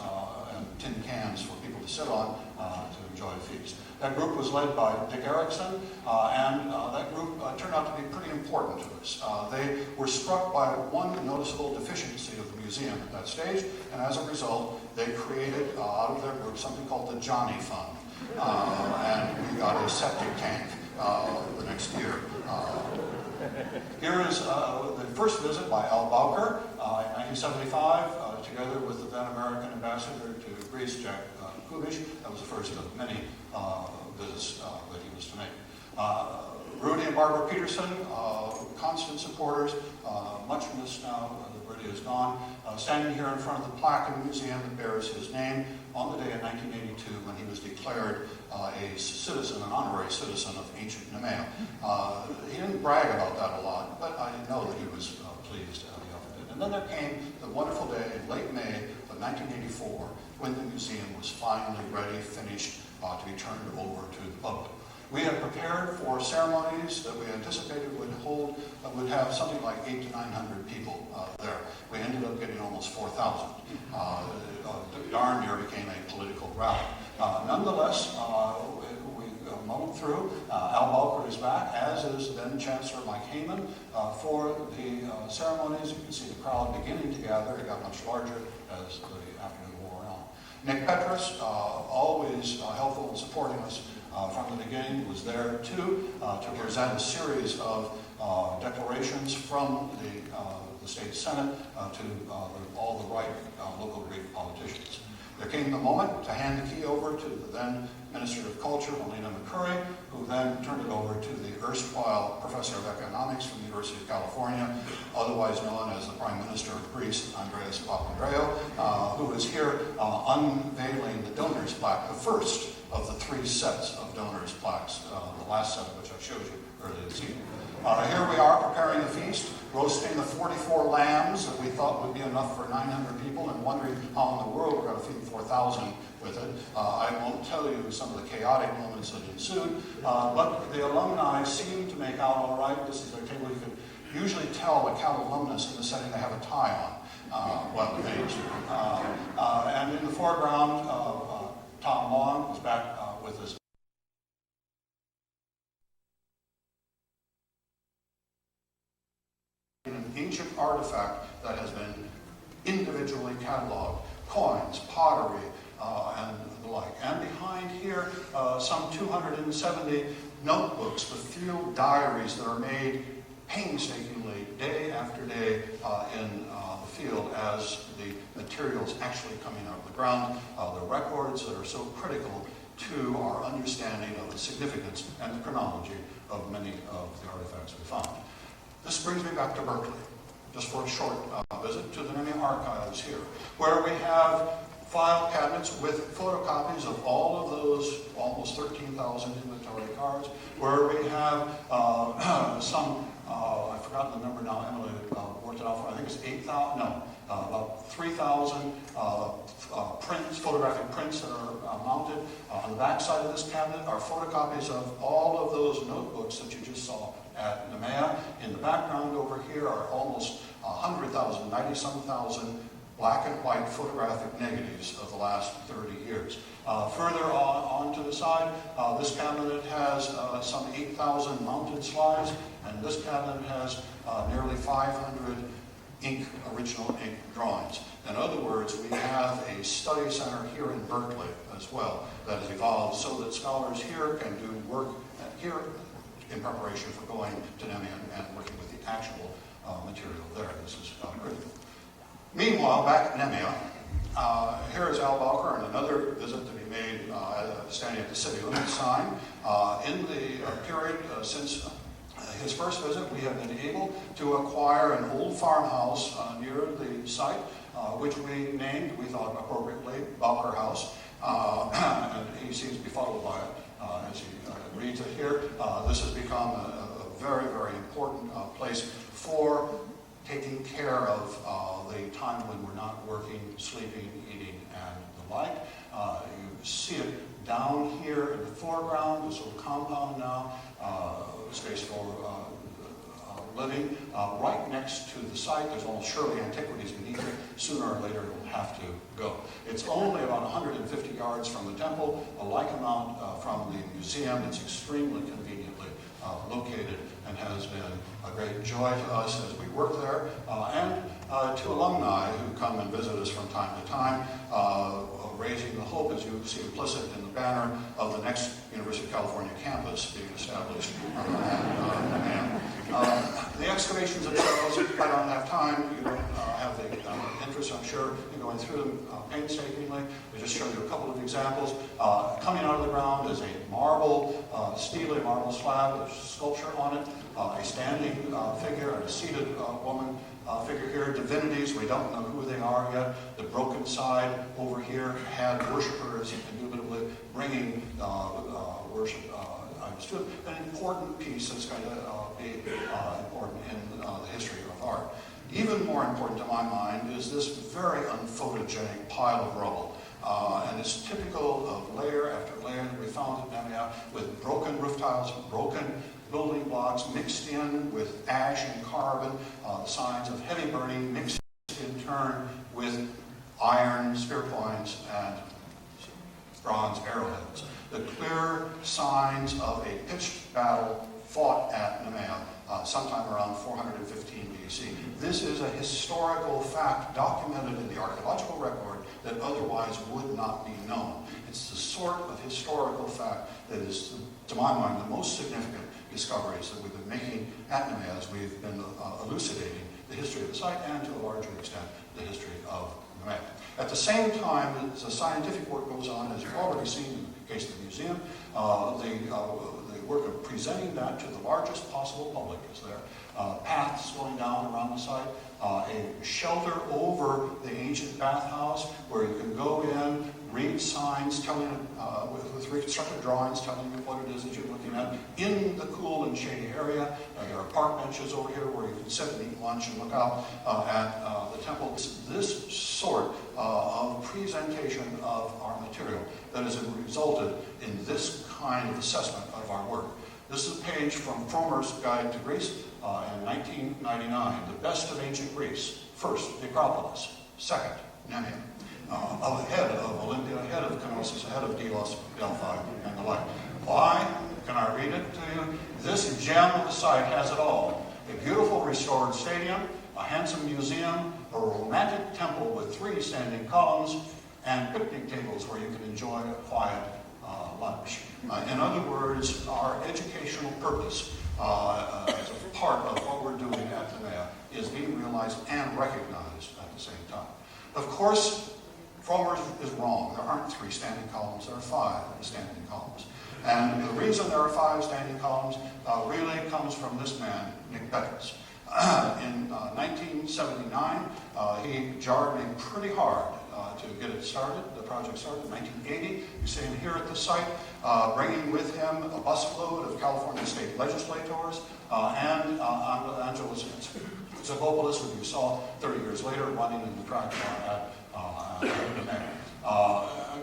and tin cans for people to sit on to enjoy a feast. That group was led by Dick Erickson, and that group turned out to be pretty important to us. They were struck by one noticeable deficiency of the museum at that stage, and as a result, they created out of their group something called the Johnny Fund. And we got a septic tank the next year. Here is the first visit by Al Bowker in 1975, together with the then American ambassador to Greece, Jack Kubish. That was the first of many visits that he was to make. Rudy and Barbara Peterson, constant supporters, much missed now that Rudy is gone, standing here in front of the plaque in the museum that bears his name on the day in 1982 when he was declared a citizen, an honorary citizen of ancient NEMEA. He didn't brag about that a lot, but I know that he was pleased how he did. And then there came the wonderful day in late May of 1984 when the museum was finally ready, finished, to be turned over to the public. We had prepared for ceremonies that we anticipated would have something like 800 to 900 people there. We ended up getting almost 4,000. Darn near became a political rally. Nonetheless, we muddled through. Al Bowker is back, as is then Chancellor Mike Heyman, for the ceremonies. You can see the crowd beginning to gather. It got much larger as the afternoon wore on. Nick Petras, always helpful in supporting us from the beginning, was there too to present a series of declarations from the state senate to all the right local Greek politicians. There came the moment to hand the key over to the then Minister of Culture, Melina McCurry, who then turned it over to the erstwhile Professor of Economics from the University of California, otherwise known as the Prime Minister of Greece, Andreas Papandreou, who is here unveiling the donors plaque, the first of the 3 sets of donors plaques, the last set of which I showed you earlier this evening. Here we are preparing the feast, roasting the 44 lambs that we thought would be enough for 900 people and wondering how in the world we're going to feed 4,000 with it. I won't tell you some of the chaotic moments that ensued, but the alumni seemed to make out all right. This is their table. You can usually tell a Cal alumnus in the setting they have a tie on. Well, they do. And in the foreground, Tom Long is back with us. An ancient artifact that has been individually cataloged, coins, pottery, and the like. And behind here, some 270 notebooks, the field diaries that are made painstakingly day after day in the field as the materials actually coming out of the ground, the records that are so critical to our understanding of the significance and the chronology of many of the artifacts we found. This brings me back to Berkeley, just for a short visit to the NEMEA archives here, where we have file cabinets with photocopies of all of those almost 13,000 inventory cards, where we have some, I've forgotten the number now, Emily worked it out for, I think it's 8,000, no, about 3,000 prints, photographic prints that are mounted. On the back side of this cabinet are photocopies of all of those notebooks that you just saw at NEMEA. In the background over here are almost 100,000, 90-some thousand black and white photographic negatives of the last 30 years. Further on to the side, this cabinet has some 8,000 mounted slides, and this cabinet has nearly 500 original ink drawings. In other words, we have a study center here in Berkeley as well that has evolved so that scholars here can do work here in preparation for going to NEMEA and working with the actual material there. This is critical. Meanwhile, back at NEMEA, here is Al Bowker and another visit to be made standing at the city limit sign. In the period since his first visit, we have been able to acquire an old farmhouse near the site, which we named, we thought appropriately, Bowker House. And he seems befuddled by it as he reads it here. This has become a very, very important place for taking care of the time when we're not working, sleeping, eating, and the like. You see it down here in the foreground, this little compound now, space for living. Right next to the site, there's almost surely antiquities beneath it. Sooner or later, it will have to go. It's only about 150 yards from the temple, a like amount from the museum. It's extremely conveniently located and has been a great joy to us as we work there, and to alumni who come and visit us from time to time, raising the hope, as you see implicit in the banner, of the next University of California campus being established. The excavations themselves, I don't have time. You don't have the interest, I'm sure, in going through them painstakingly. I just show you a couple of examples. Coming out of the ground is a marble, steely marble slab with sculpture on it, a standing figure and a seated woman figure here. Divinities, we don't know who they are yet. The broken side over here had worshippers indubitably bringing worship items to it. An important piece that's going to be important in the history of art. Even more important to my mind is this very unphotogenic pile of rubble. And it's typical of layer after layer that we found at NEMEA with broken roof tiles, broken building blocks mixed in with ash and carbon, signs of heavy burning mixed in turn with iron spear points and bronze arrowheads. The clear signs of a pitched battle fought at NEMEA sometime around 415 BC. This is a historical fact documented in the archaeological record that otherwise would not be known. It's the sort of historical fact that is, to my mind, the most significant discoveries that we've been making at NEMEA as we've been elucidating the history of the site and to a larger extent the history of NEMEA. At the same time, the scientific work goes on, as you've already seen in the case of the museum. The work of presenting that to the largest possible public is there. Paths going down around the site, a shelter over the ancient bathhouse where you can go in, read signs telling with reconstructed drawings telling you what it is that you're looking at in the cool and shady area. There are park benches over here where you can sit and eat lunch and look out at the temple. It's this sort of presentation of our material that has resulted in this kind of assessment of our work. This is a page from Fromer's Guide to Greece in 1999. The best of ancient Greece. First, the Acropolis. Second, NEMEA. Ahead of Olympia, ahead of Knossos, ahead of Delos, Delphi, and the like. Why? Can I read it to you? This gem of the site has it all. A beautiful restored stadium, a handsome museum, a romantic temple with 3 standing columns, and picnic tables where you can enjoy a quiet lunch. In other words, our educational purpose as a part of what we're doing at NEMEA is being realized and recognized at the same time. Of course, Fromer is wrong. There aren't 3 standing columns, there are 5 standing columns. And the reason there are 5 standing columns really comes from this man, Nick Petras. In 1979, he jarred me pretty hard to get it started, the project started in 1980. You see him here at the site, bringing with him a busload of California state legislators and Angelos Zagopoulos, who you saw 30 years later running in the track at NEMEA.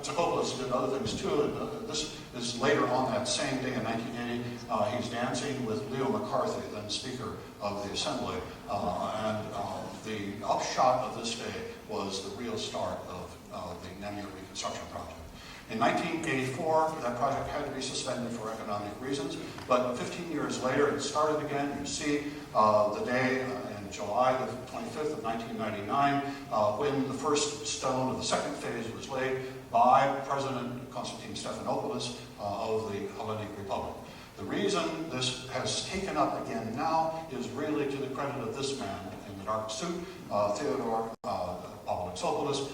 Zagopoulos did other things too. This is later on that same day in 1980. He's dancing with Leo McCarthy, then Speaker of the Assembly. The upshot of this day was the real start of the NEMEA reconstruction project. In 1984, that project had to be suspended for economic reasons, but 15 years later it started again. You see the day in July the 25th of 1999 when the first stone of the second phase was laid by President Konstantin Stephanopoulos of the Hellenic Republic. The reason this has taken up again now is really to the credit of this man in the dark suit, Theodore Pavlopoulos,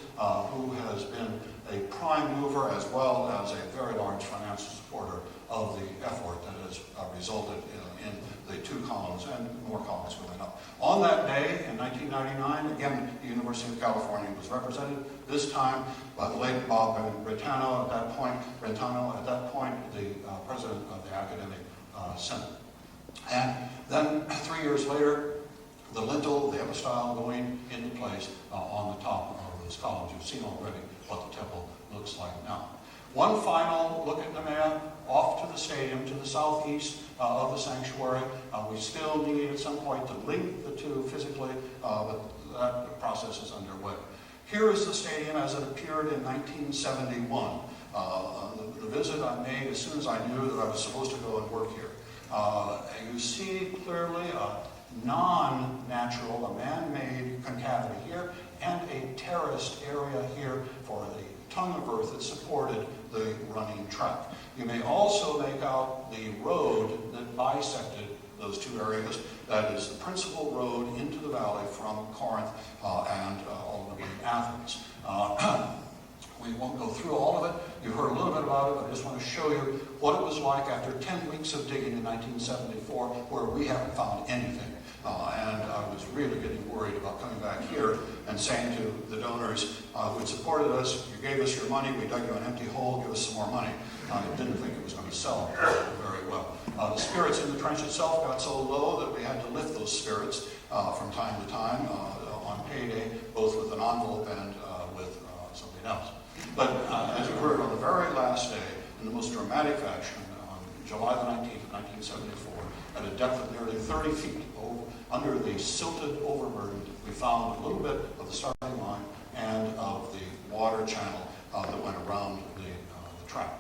who has been a prime mover as well as a very large financial supporter of the effort that has resulted in the 2 columns and more columns going up. On that day in 1999, again, the University of California was represented, this time by the late Bob Brentano, at that point, the president of the Academic Senate. And then 3 years later, the lintel, the epistyle going into place on the top of those columns. You've seen already what the temple looks like now. One final look at NEMEA, off to the stadium, to the southeast of the sanctuary. We still need at some point to link the 2 physically, but that process is underway. Here is the stadium as it appeared in 1971. The visit I made as soon as I knew that I was supposed to go and work here. You see clearly a non-natural, a man-made concavity here, and a terraced area here for the tongue of earth that supported the running track. You may also make out the road that bisected those two areas. That is the principal road into the valley from Corinth and ultimately Athens. We won't go through all of it. You've heard a little bit about it, but I just want to show you what it was like after 10 weeks of digging in 1974, where we haven't found anything. And I was really getting worried about coming back here and saying to the donors who had supported us, you gave us your money, we dug you an empty hole, give us some more money. I didn't think it was going to sell very well. The spirits in the trench itself got so low that we had to lift those spirits from time to time on payday, both with an envelope and with something else. But as you heard, on the very last day, in the most dramatic fashion, on July the 19th of 1974, at a depth of nearly 30 feet under the silted overburden, we found a little bit of the starting line and of the water channel that went around the track.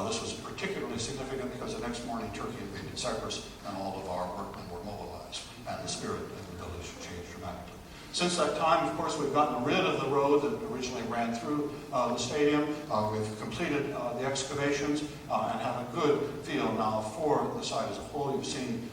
This was particularly significant because the next morning Turkey invaded Cyprus and all of our workmen were mobilized, and the spirit in the village changed dramatically. Since that time, of course, we've gotten rid of the road that originally ran through the stadium. We've completed the excavations and have a good feel now for the site as a whole. You've seen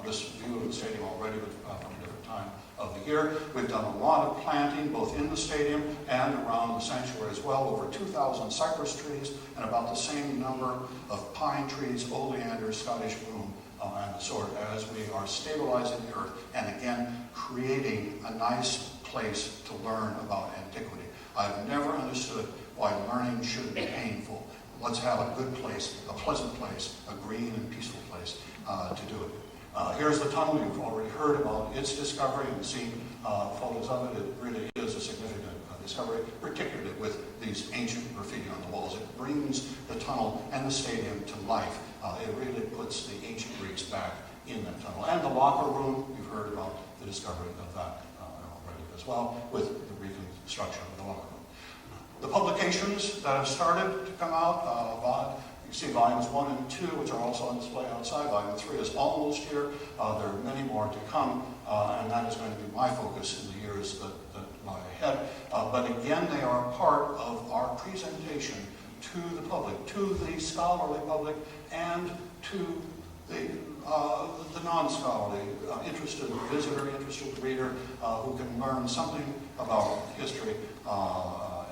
this view of the stadium already from a different time of the year. We've done a lot of planting both in the stadium and around the sanctuary as well. Over 2,000 cypress trees and about the same number of pine trees, oleander, Scottish broom, and the sort, as we are stabilizing the earth and again creating a nice place to learn about antiquity. I've never understood why learning should be painful. Let's have a good place, a pleasant place, a green and peaceful place to do it. Here's the tunnel. You've already heard about its discovery and seen photos of it. It really is a significant discovery, particularly with these ancient graffiti on the walls. It brings the tunnel and the stadium to life. It really puts the ancient Greeks back in that tunnel. And the locker room, you've heard about the discovery of that already as well, with the reconstruction of the locker room. The publications that have started to come out, you see volumes 1 and 2, which are also on display outside. Volume 3 is almost here. There are many more to come, and that is going to be my focus in the years that lie ahead. But again, they are part of our presentation to the public, to the scholarly public, and to the non-scholarly, interested visitor, interested reader, who can learn something about history in our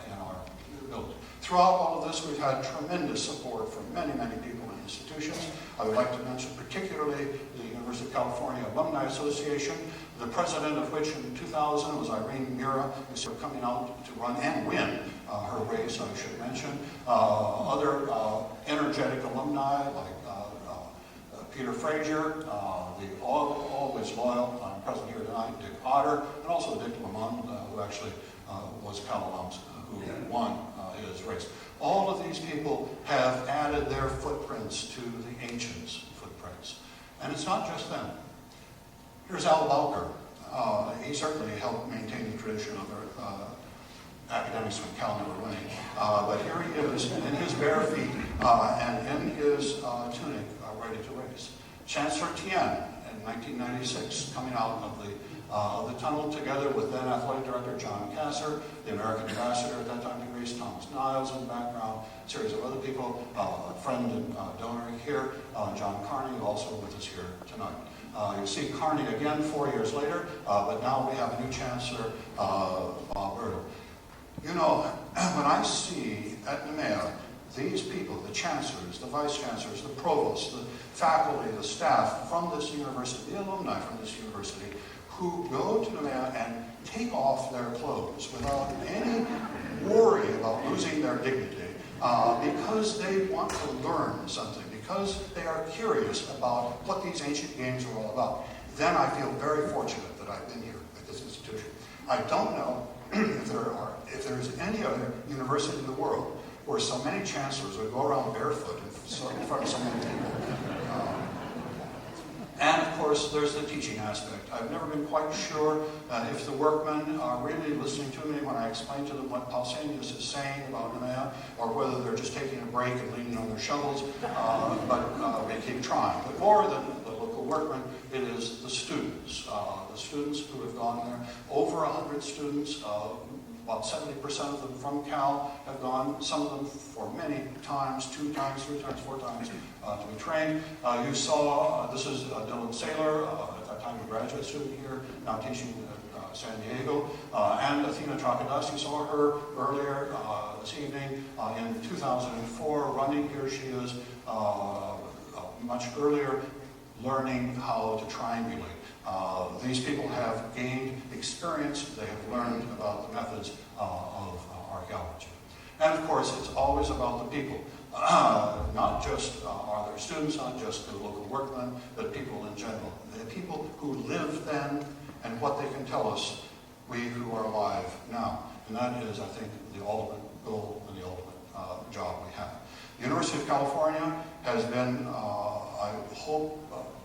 building. Throughout all of this, we've had tremendous support from many, many people and institutions. I would like to mention particularly the University of California Alumni Association, the president of which in 2000 was Irene Mira, who's coming out to run and win her race, I should mention. Other energetic alumni like Peter Frazier, the always loyal, I'm present here tonight, Dick Otter, and also Dick Lamont, who actually was Cal alums who won his race. All of these people have added their footprints to the ancients' footprints. And it's not just them. Here's Al Balker. He certainly helped maintain the tradition of academics from Cal never winning. But here he is in his bare feet and in his tunic ready to race. Chancellor Tien in 1996 coming out of the tunnel together with then athletic director John Kasser, the American ambassador at that time to Greece, Thomas Niles in the background, a series of other people, a friend and donor here, John Carney, also with us here tonight. You see Carney again 4 years later, but now we have a new chancellor, Bob Berkeley. You know, when I see at NEMEA these people, the chancellors, the vice chancellors, the provosts, the faculty, the staff from this university, the alumni from this university, who go to NEMEA and take off their clothes without any worry about losing their dignity, because they want to learn something, because they are curious about what these ancient games are all about, then I feel very fortunate that I've been here at this institution. I don't know if there is any other university in the world where so many chancellors would go around barefoot in front of so many people. And of course, there's the teaching aspect. I've never been quite sure if the workmen are really listening to me when I explain to them what Pausanias is saying about NEMEA, or whether they're just taking a break and leaning on their shovels, but we keep trying. But more than the local workmen, it is the students who have gone there. Over 100 students, about 70% of them from Cal have gone, some of them for many times, 2 times, 3 times, 4 times, to be trained. You saw, this is Dylan Saylor, at that time a graduate student here, now teaching at San Diego, and Athena Trakadas. You saw her earlier this evening in 2004 running. Here she is much earlier, learning how to triangulate. These people have gained experience. They have learned about the methods of archaeology. And of course, it's always about the people. Not just are there students, not just the local workmen, but people in general. The people who lived then and what they can tell us, we who are alive now. And that is, I think, the ultimate goal and the ultimate job we have. The University of California has been, I hope,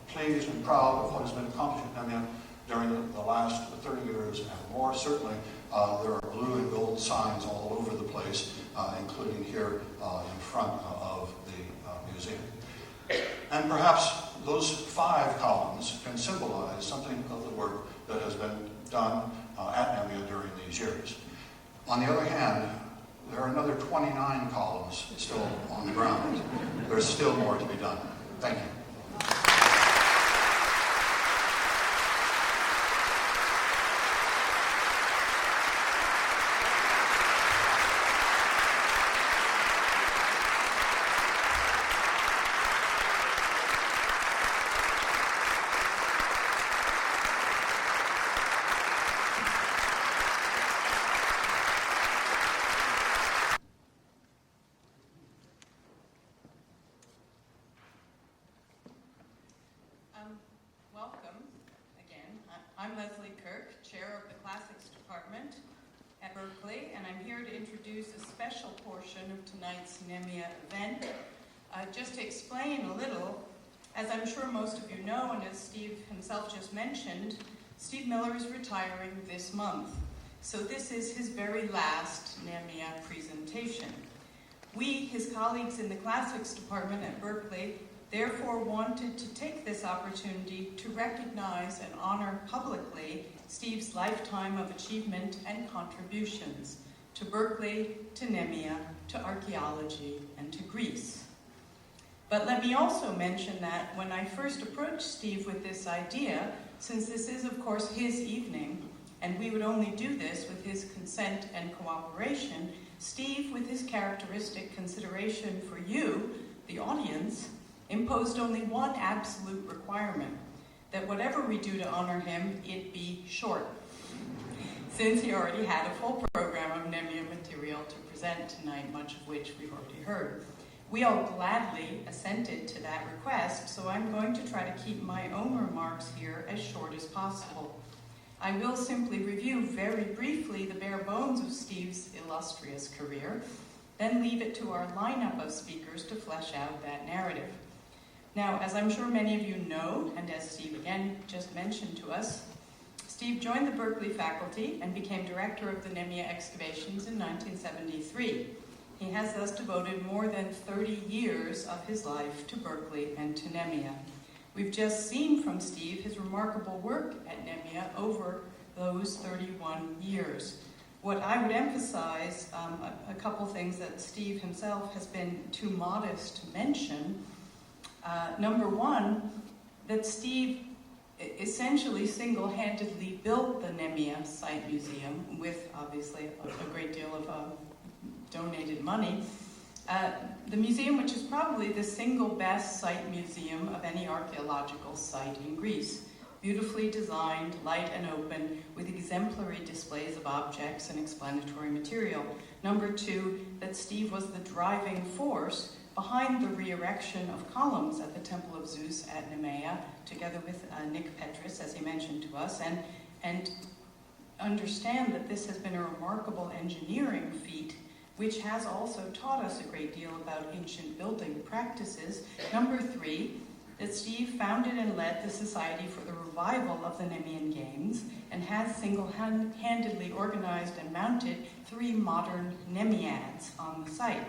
pleased and proud of what has been accomplished at NEMEA during the last 30 years and more. Certainly, there are blue and gold signs all over the place, including here in front of the museum. And perhaps those 5 columns can symbolize something of the work that has been done at NEMEA during these years. On the other hand, there are another 29 columns still on the ground. There's still more to be done. Thank you. Welcome again. I'm Leslie Kirk, Chair of the Classics Department at Berkeley, and I'm here to introduce a special portion of tonight's NEMEA event. Just to explain a little, as I'm sure most of you know, and as Steve himself just mentioned, Steve Miller is retiring this month. So this is his very last NEMEA presentation. We, his colleagues in the Classics Department at Berkeley, therefore wanted to take this opportunity to recognize and honor publicly Steve's lifetime of achievement and contributions to Berkeley, to NEMEA, to archaeology, and to Greece. But let me also mention that when I first approached Steve with this idea, since this is of course his evening, and we would only do this with his consent and cooperation, Steve, with his characteristic consideration for you, the audience, imposed only one absolute requirement, that whatever we do to honor him, it be short, since he already had a full program of NEMEA material to present tonight, much of which we've already heard. We all gladly assented to that request, so I'm going to try to keep my own remarks here as short as possible. I will simply review very briefly the bare bones of Steve's illustrious career, then leave it to our lineup of speakers to flesh out that narrative. Now, as I'm sure many of you know, and as Steve again just mentioned to us, Steve joined the Berkeley faculty and became director of the NEMEA excavations in 1973. He has thus devoted more than 30 years of his life to Berkeley and to NEMEA. We've just seen from Steve his remarkable work at NEMEA over those 31 years. What I would emphasize, a couple things that Steve himself has been too modest to mention. Number one, that Steve essentially single-handedly built the NEMEA site museum with obviously a great deal of donated money. The museum, which is probably the single best site museum of any archaeological site in Greece. Beautifully designed, light and open, with exemplary displays of objects and explanatory material. Number two, that Steve was the driving force behind the re-erection of columns at the Temple of Zeus at NEMEA, together with Nick Petris, as he mentioned to us, and understand that this has been a remarkable engineering feat, which has also taught us a great deal about ancient building practices. Number three, that Steve founded and led the Society for the Revival of the Nemean Games, and has single-handedly organized and mounted 3 modern Nemeads on the site,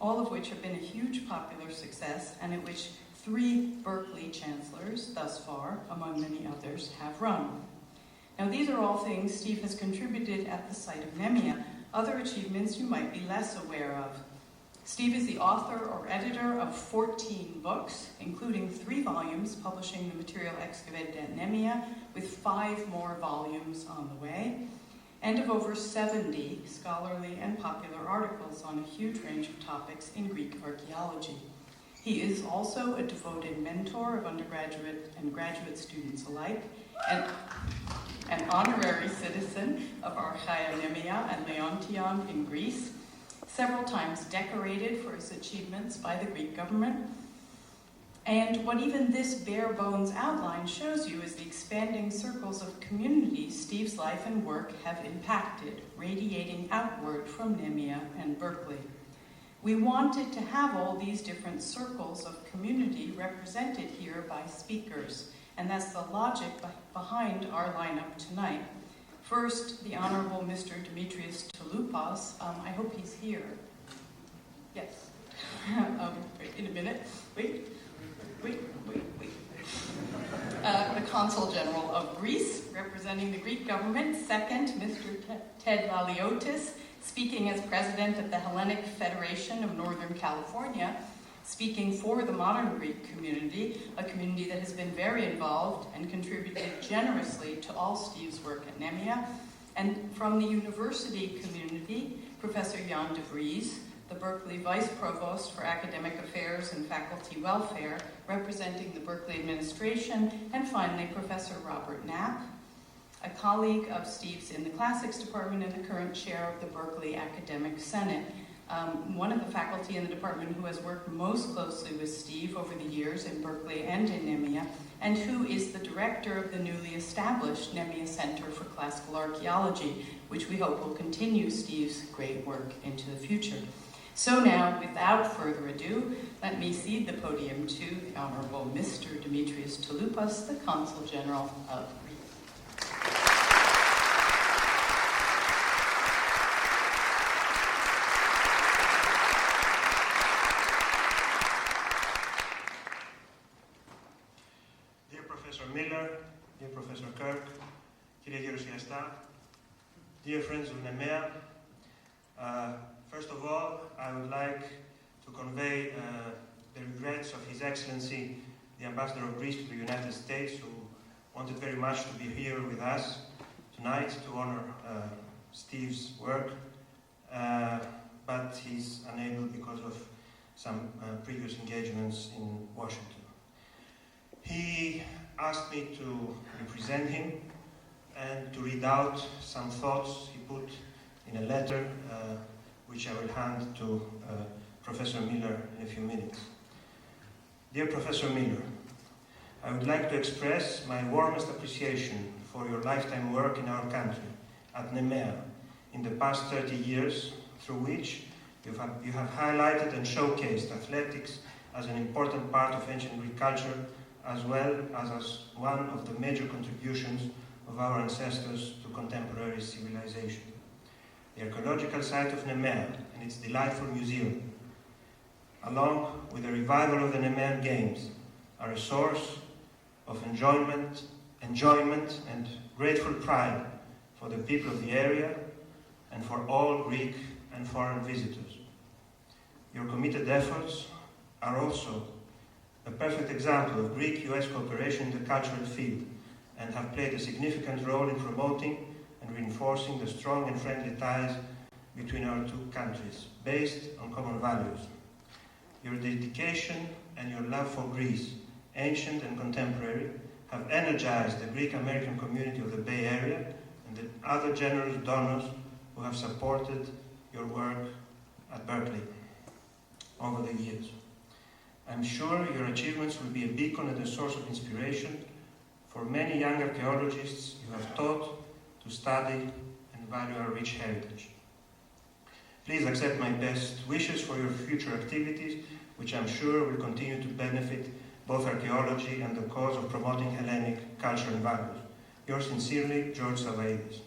all of which have been a huge popular success, and at which 3 Berkeley chancellors thus far, among many others, have run. Now, these are all things Steve has contributed at the site of NEMEA. Other achievements you might be less aware of. Steve is the author or editor of 14 books, including 3 volumes publishing the material excavated at NEMEA, with 5 more volumes on the way, and of over 70 scholarly and popular articles on a huge range of topics in Greek archaeology. He is also a devoted mentor of undergraduate and graduate students alike, and an honorary citizen of Archaea NEMEA and Leontion in Greece, several times decorated for his achievements by the Greek government. And what even this bare bones outline shows you is the expanding circles of communities Steve's life and work have impacted, radiating outward from NEMEA and Berkeley. We wanted to have all these different circles of community represented here by speakers, and that's the logic behind our lineup tonight. First, the Honorable Mr. Dimitrios Touloupas. I hope he's here. Yes. In a minute. Wait. The Consul General of Greece, representing the Greek government. Second, Mr. Ted Laliotis, speaking as president of the Hellenic Federation of Northern California, speaking for the modern Greek community, a community that has been very involved and contributed generously to all Steve's work at NEMEA. And from the university community, Professor Jan de Vries, the Berkeley Vice Provost for Academic Affairs and Faculty Welfare, representing the Berkeley administration, and finally, Professor Robert Knapp, a colleague of Steve's in the Classics Department and the current chair of the Berkeley Academic Senate. One of the faculty in the department who has worked most closely with Steve over the years in Berkeley and in NEMEA, and who is the director of the newly established NEMEA Center for Classical Archaeology, which we hope will continue Steve's great work into the future. So now, without further ado, let me cede the podium to the Honorable Mr. Dimitrios Touloupas, the Consul General of Greece. Dear Professor Miller, dear Professor Kirk, κύριε Γερουσιαστά, dear friends of NEMEA, first of all, I would like to convey the regrets of His Excellency, the Ambassador of Greece to the United States, who wanted very much to be here with us tonight to honor Steve's work, but he's unable because of some previous engagements in Washington. He asked me to represent him and to read out some thoughts he put in a letter which I will hand to Professor Miller in a few minutes. Dear Professor Miller, I would like to express my warmest appreciation for your lifetime work in our country, at NEMEA, in the past 30 years, through which you have highlighted and showcased athletics as an important part of ancient Greek culture, as well as one of the major contributions of our ancestors to contemporary civilization. The archaeological site of NEMEA and its delightful museum, along with the revival of the Nemean Games, are a source of enjoyment and grateful pride for the people of the area and for all Greek and foreign visitors. Your committed efforts are also a perfect example of Greek-US cooperation in the cultural field and have played a significant role in promoting and reinforcing the strong and friendly ties between our two countries, based on common values. Your dedication and your love for Greece, ancient and contemporary, have energized the Greek-American community of the Bay Area and the other generous donors who have supported your work at Berkeley over the years. I'm sure your achievements will be a beacon and a source of inspiration for many young archaeologists you have taught to study and value our rich heritage. Please accept my best wishes for your future activities, which I'm sure will continue to benefit both archaeology and the cause of promoting Hellenic culture and values. Yours sincerely, George Savaidis.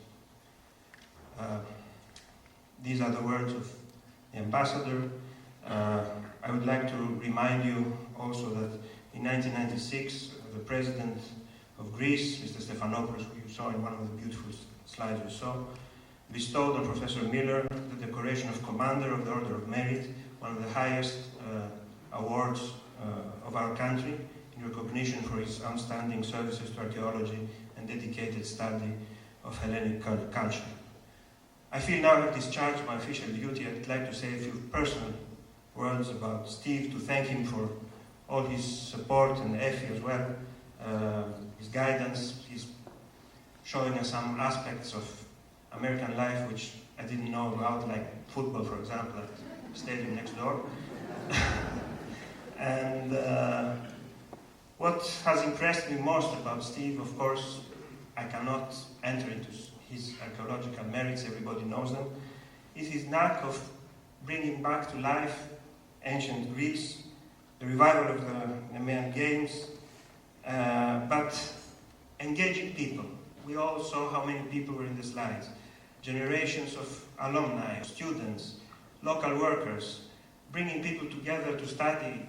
These are the words of the ambassador. I would like to remind you also that in 1996, the president of Greece, Mr. Stephanopoulos, who you saw in one of the beautiful slides we saw, bestowed on Professor Miller the decoration of Commander of the Order of Merit, one of the highest awards of our country, in recognition for his outstanding services to archaeology and dedicated study of Hellenic culture. I feel now I've discharged my official duty. I'd like to say a few personal words about Steve, to thank him for all his support, and Effie as well, his guidance. He's showing us some aspects of American life which I didn't know about, like football, for example, at the stadium next door. And what has impressed me most about Steve, of course, I cannot enter into his archaeological merits, everybody knows them, is his knack of bringing back to life ancient Greece, the revival of the NEMEA Games, but engaging people. We all saw how many people were in the slides. Generations of alumni, students, local workers, bringing people together to study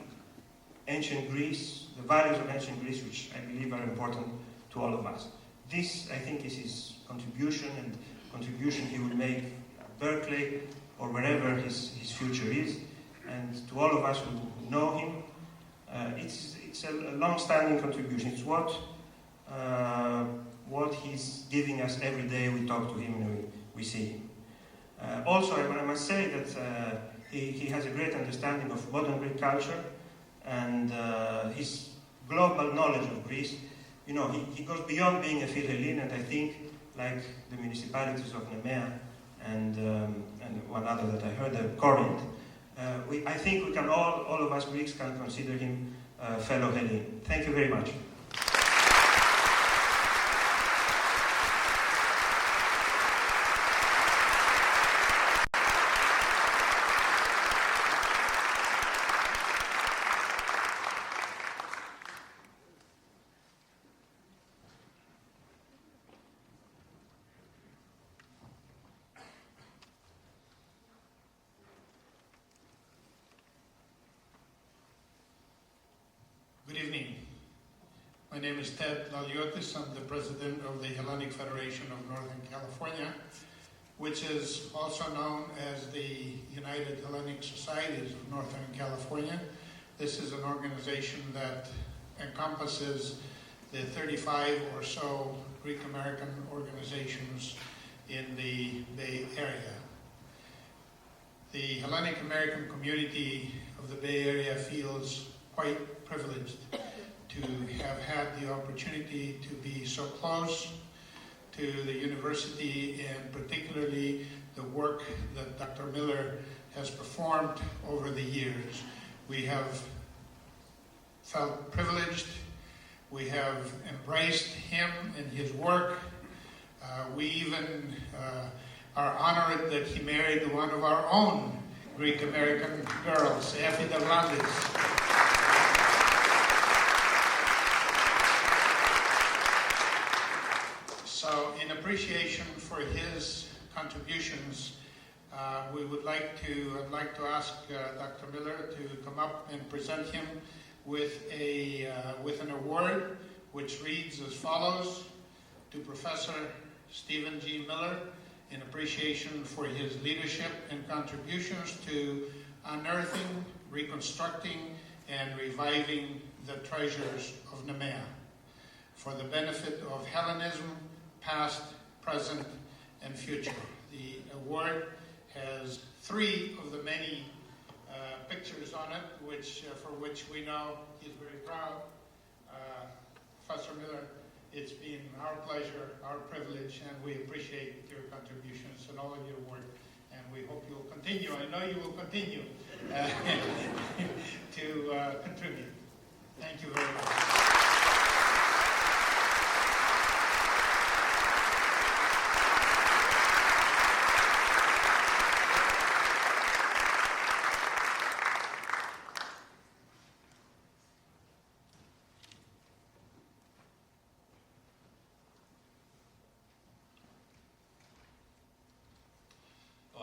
ancient Greece, the values of ancient Greece, which I believe are important to all of us. This, I think, is his contribution, and contribution he will make at Berkeley or wherever his future is. And to all of us who know him, it's a long-standing contribution. It's what he's giving us every day we talk to him and we see him. Also, I must say that he has a great understanding of modern Greek culture, and his global knowledge of Greece. You know, he goes beyond being a Phil-Hellene, and I think, like the municipalities of NEMEA and one other that I heard, Corinth, I think we can all of us Greeks can consider him fellow Hellene. Thank you very much. Good evening. My name is Ted Laliotis. I'm the president of the Hellenic Federation of Northern California, which is also known as the United Hellenic Societies of Northern California. This is an organization that encompasses the 35 or so Greek American organizations in the Bay Area. The Hellenic American community of the Bay Area feels quite privileged to have had the opportunity to be so close to the university, and particularly the work that Dr. Miller has performed over the years. We have felt privileged. We have embraced him and his work. We even are honored that he married one of our own Greek American girls, Effie Davlandis. So in appreciation for his contributions, I'd like to ask Dr. Miller to come up and present him with an award which reads as follows: to Professor Stephen G. Miller, in appreciation for his leadership and contributions to unearthing, reconstructing, and reviving the treasures of NEMEA, for the benefit of Hellenism, past, present, and future. The award has 3 of the many pictures on it, for which we know he's very proud. Professor Miller, it's been our pleasure, our privilege, and we appreciate your contributions and all of your work, and we hope you'll continue. I know you will continue to contribute. Thank you very much.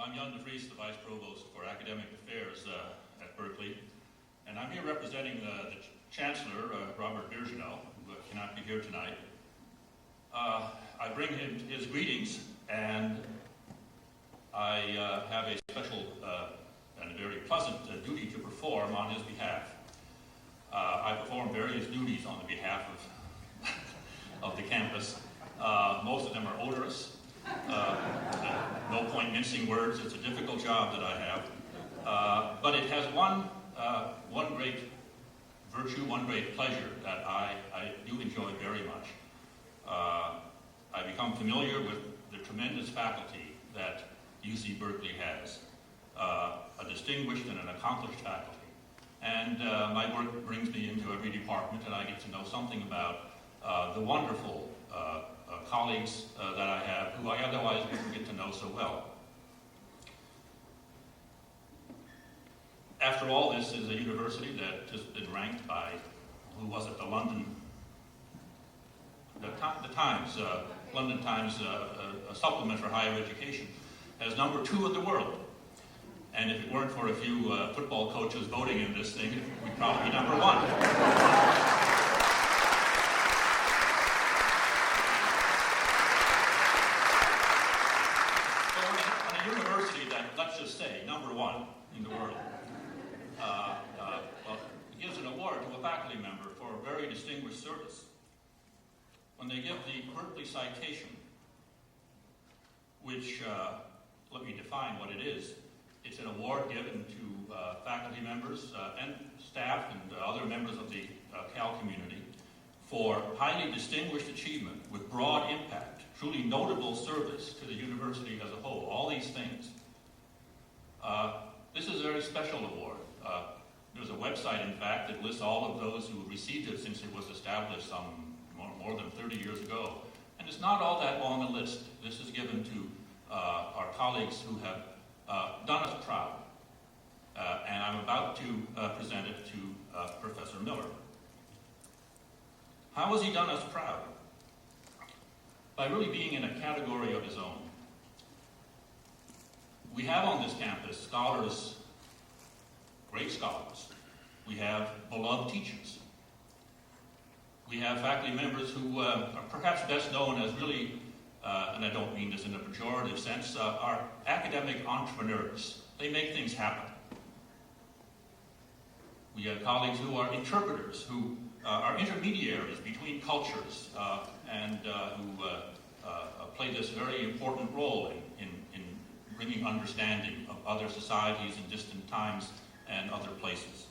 I'm Jan de Vries, the Vice Provost for Academic Affairs at Berkeley, and I'm here representing the Chancellor, Robert Birgeneau, who cannot be here tonight, I bring him his greetings, and I have a special and very pleasant duty to perform on his behalf. I perform various duties on the behalf of the campus. Most of them are odorous. No point mincing words. It's a difficult job that I have. But it has one great virtue, one great pleasure that I do enjoy very much. I become familiar with the tremendous faculty that UC Berkeley has, a distinguished and an accomplished faculty. And my work brings me into every department, and I get to know something about the wonderful colleagues that I have, who I otherwise wouldn't get to know so well. After all, this is a university that has been ranked by, who was it, the Times, London Times, a supplement for higher education, as number 2 in the world. And if it weren't for a few football coaches voting in this thing, we'd probably be number 1. Let's just say, number 1 in the world, gives an award to a faculty member for a very distinguished service. When they give the Berkeley citation, which, let me define what it is. It's an award given to faculty members and staff and other members of the Cal community for highly distinguished achievement with broad impact, truly notable service to the university as a whole, all these things. This is a very special award. There's a website, in fact, that lists all of those who received it since it was established some more than 30 years ago. And it's not all that long a list. This is given to our colleagues who have done us proud. And I'm about to present it to Professor Miller. How has he done us proud? By really being in a category of his own. We have on this campus scholars, great scholars. We have beloved teachers. We have faculty members who are perhaps best known as really, and I don't mean this in a pejorative sense, are academic entrepreneurs. They make things happen. We have colleagues who are interpreters, who are intermediaries between cultures, and who play this very important role in bringing understanding of other societies in distant times and other places.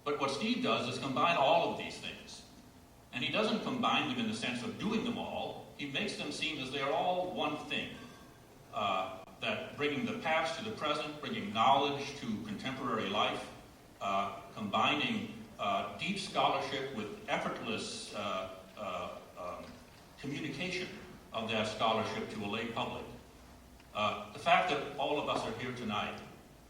But what Steve does is combine all of these things. And he doesn't combine them in the sense of doing them all. He makes them seem as they are all one thing. That bringing the past to the present, bringing knowledge to contemporary life, combining deep scholarship with effortless communication of that scholarship to a lay public. The fact that all of us are here tonight,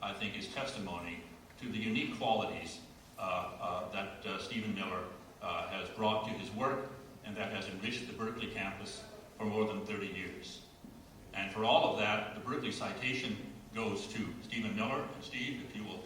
I think, is testimony to the unique qualities that Stephen Miller has brought to his work and that has enriched the Berkeley campus for more than 30 years. And for all of that, the Berkeley citation goes to Stephen Miller. And Steve, if you will.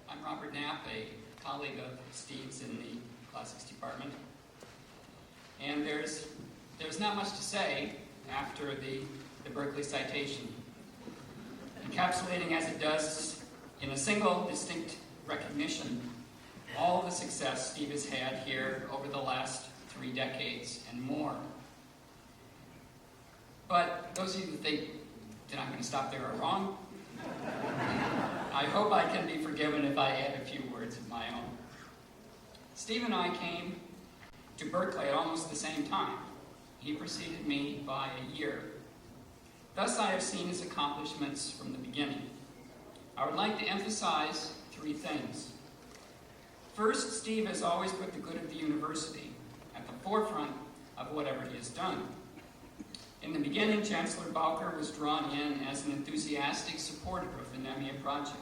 I'm Robert Knapp, a colleague of Steve's in the Classics Department. And there's not much to say after the Berkeley citation. Encapsulating as it does in a single distinct recognition all the success Steve has had here over the last 3 decades and more. But those of you who think that I'm going to stop there are wrong. I hope I can be forgiven if I add a few words of my own. Steve and I came to Berkeley at almost the same time. He preceded me by a year. Thus, I have seen his accomplishments from the beginning. I would like to emphasize 3 things. First, Steve has always put the good of the university at the forefront of whatever he has done. In the beginning, Chancellor Bowker was drawn in as an enthusiastic supporter of the NEMEA project.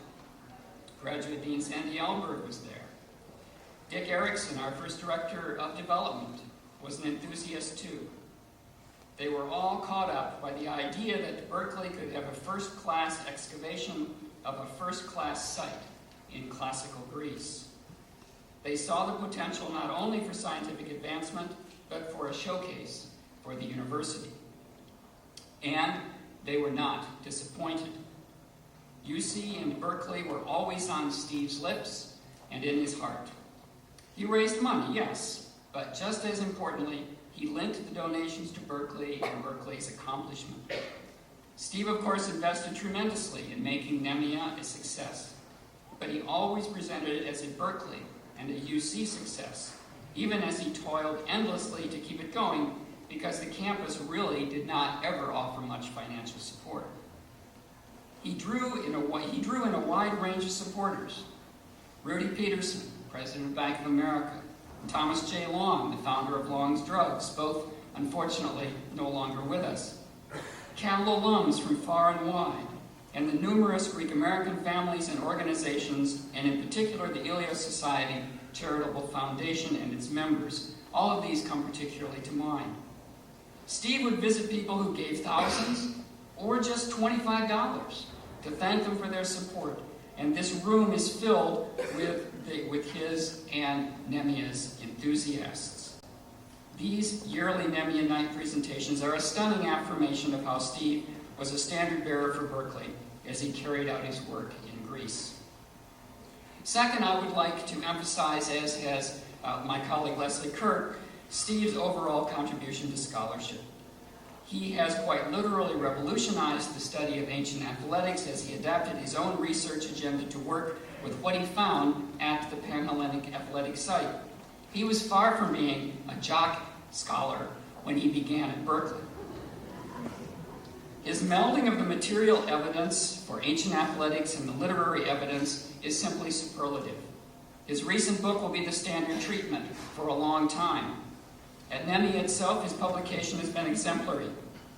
Graduate Dean Sandy Elberg was there. Dick Erickson, our first Director of Development, was an enthusiast too. They were all caught up by the idea that Berkeley could have a first-class excavation of a first-class site in classical Greece. They saw the potential not only for scientific advancement, but for a showcase for the university. And they were not disappointed. UC and Berkeley were always on Steve's lips and in his heart. He raised money, yes, but just as importantly, he linked the donations to Berkeley and Berkeley's accomplishment. Steve, of course, invested tremendously in making NEMEA a success, but he always presented it as a Berkeley and a UC success, even as he toiled endlessly to keep it going because the campus really did not ever offer much financial support. He drew in a wide range of supporters. Rudy Peterson, President of Bank of America, and Thomas J. Long, the founder of Long's Drugs, both unfortunately no longer with us. Cal alums from far and wide, and the numerous Greek-American families and organizations, and in particular the Ilios Society Charitable Foundation and its members. All of these come particularly to mind. Steve would visit people who gave thousands or just $25 to thank them for their support, and this room is filled with his and NEMEA's enthusiasts. These yearly NEMEA night presentations are a stunning affirmation of how Steve was a standard bearer for Berkeley as he carried out his work in Greece. Second, I would like to emphasize, as has my colleague Leslie Kirk, Steve's overall contribution to scholarship. He has quite literally revolutionized the study of ancient athletics as he adapted his own research agenda to work with what he found at the Panhellenic athletic site. He was far from being a jock scholar when he began at Berkeley. His melding of the material evidence for ancient athletics and the literary evidence is simply superlative. His recent book will be the standard treatment for a long time. At NEMEA itself, his publication has been exemplary.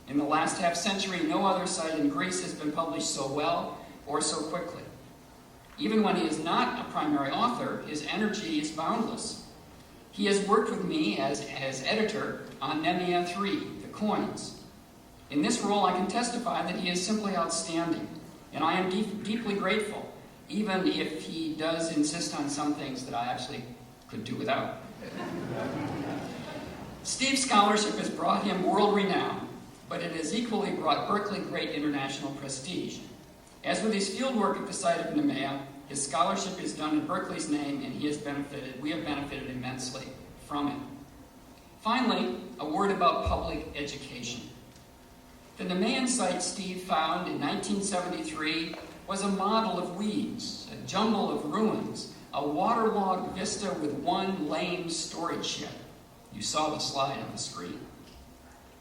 In the last half-century, no other site in Greece has been published so well or so quickly. Even when he is not a primary author, his energy is boundless. He has worked with me as editor on NEMEA 3, The Coins. In this role, I can testify that he is simply outstanding, and I am deeply grateful, even if he does insist on some things that I actually could do without. Steve's scholarship has brought him world renown, but it has equally brought Berkeley great international prestige. As with his field work at the site of NEMEA, his scholarship is done in Berkeley's name, and we have benefited immensely from it. Finally, a word about public education. The NEMEAN site Steve found in 1973 was a model of weeds, a jumble of ruins, a waterlogged vista with one lame storage shed. You saw the slide on the screen.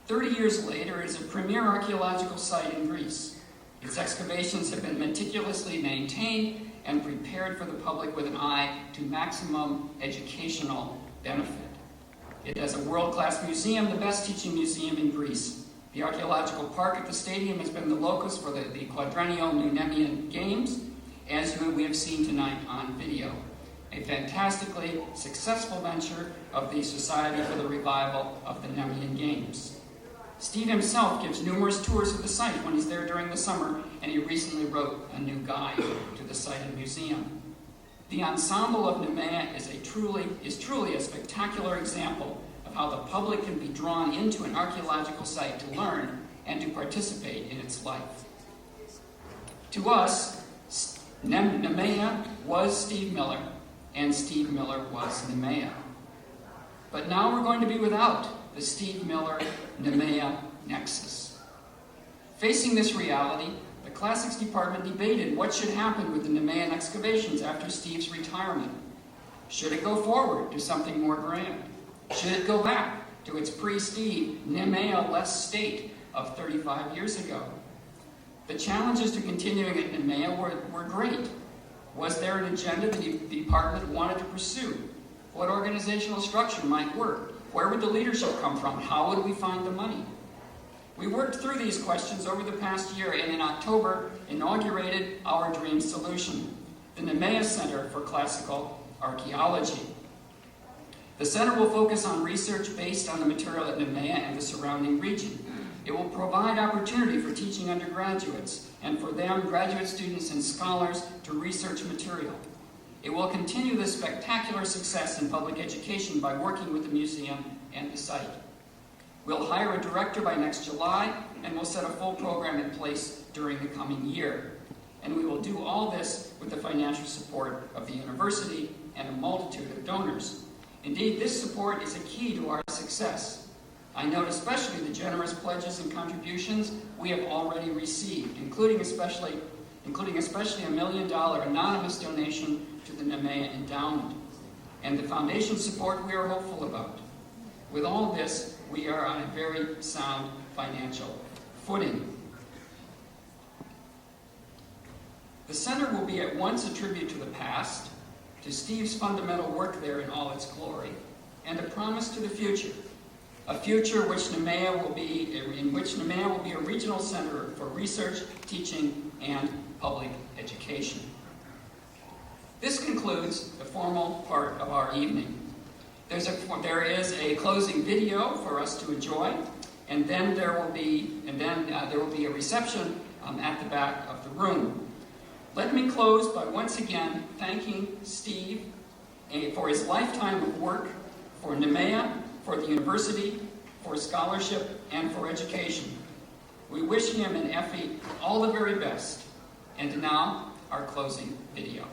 30 years later, it is a premier archaeological site in Greece. Its excavations have been meticulously maintained and prepared for the public with an eye to maximum educational benefit. It has a world-class museum, the best teaching museum in Greece. The archaeological park at the stadium has been the locus for the quadrennial New NEMEA Games, as we have seen tonight on video. A fantastically successful venture of the Society for the Revival of the NEMEA Games. Steve himself gives numerous tours of the site when he's there during the summer, and he recently wrote a new guide to the site and museum. The ensemble of NEMEA is truly a spectacular example of how the public can be drawn into an archaeological site to learn and to participate in its life. To us, NEMEA was Steve Miller, and Steve Miller was NEMEA. But now we're going to be without the Steve Miller-NEMEA nexus. Facing this reality, The Classics department debated what should happen with the NEMEA excavations after Steve's retirement. Should it go forward to something more grand? Should it go back to its pre-Steve NEMEA-less state of 35 years ago? The challenges to continuing at NEMEA were great. Was there an agenda that the department wanted to pursue? What organizational structure might work? Where would the leadership come from? How would we find the money? We worked through these questions over the past year and in October inaugurated our dream solution, the NEMEA Center for Classical Archaeology. The center will focus on research based on the material at NEMEA and the surrounding region. It will provide opportunity for teaching undergraduates and for them, graduate students and scholars, to research material. It will continue the spectacular success in public education by working with the museum and the site. We'll hire a director by next July, and we'll set a full program in place during the coming year. And we will do all this with the financial support of the university and a multitude of donors. Indeed, this support is a key to our success. I note especially the generous pledges and contributions we have already received, including especially a $1 million anonymous donation to the NEMEA endowment, and the foundation support we are hopeful about. With all this, we are on a very sound financial footing. The center will be at once a tribute to the past, to Steve's fundamental work there in all its glory, and a promise to the future. A future in which NEMEA will be a regional center for research, teaching, and public education. This concludes the formal part of our evening. There is a closing video for us to enjoy, and then there will be a reception at the back of the room. Let me close by once again thanking Steve for his lifetime of work for NEMEA, for the university, for scholarship, and for education. We wish him and Effie all the very best. And now, our closing video.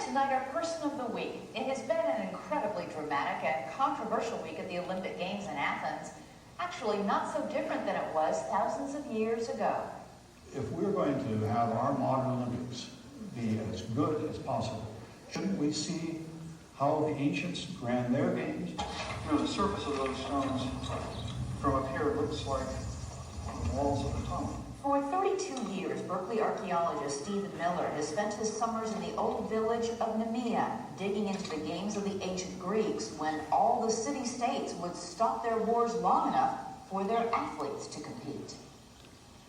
Tonight, our person of the week. It has been an incredibly dramatic and controversial week at the Olympic Games in Athens. Actually, not so different than it was thousands of years ago. If we're going to have our modern Olympics be as good as possible, shouldn't we see how the ancients ran their games? You know, the surface of those stones from up here looks like the walls of the tunnel. For 32 years, Berkeley archaeologist Stephen Miller has spent his summers in the old village of NEMEA, digging into the games of the ancient Greeks when all the city-states would stop their wars long enough for their athletes to compete.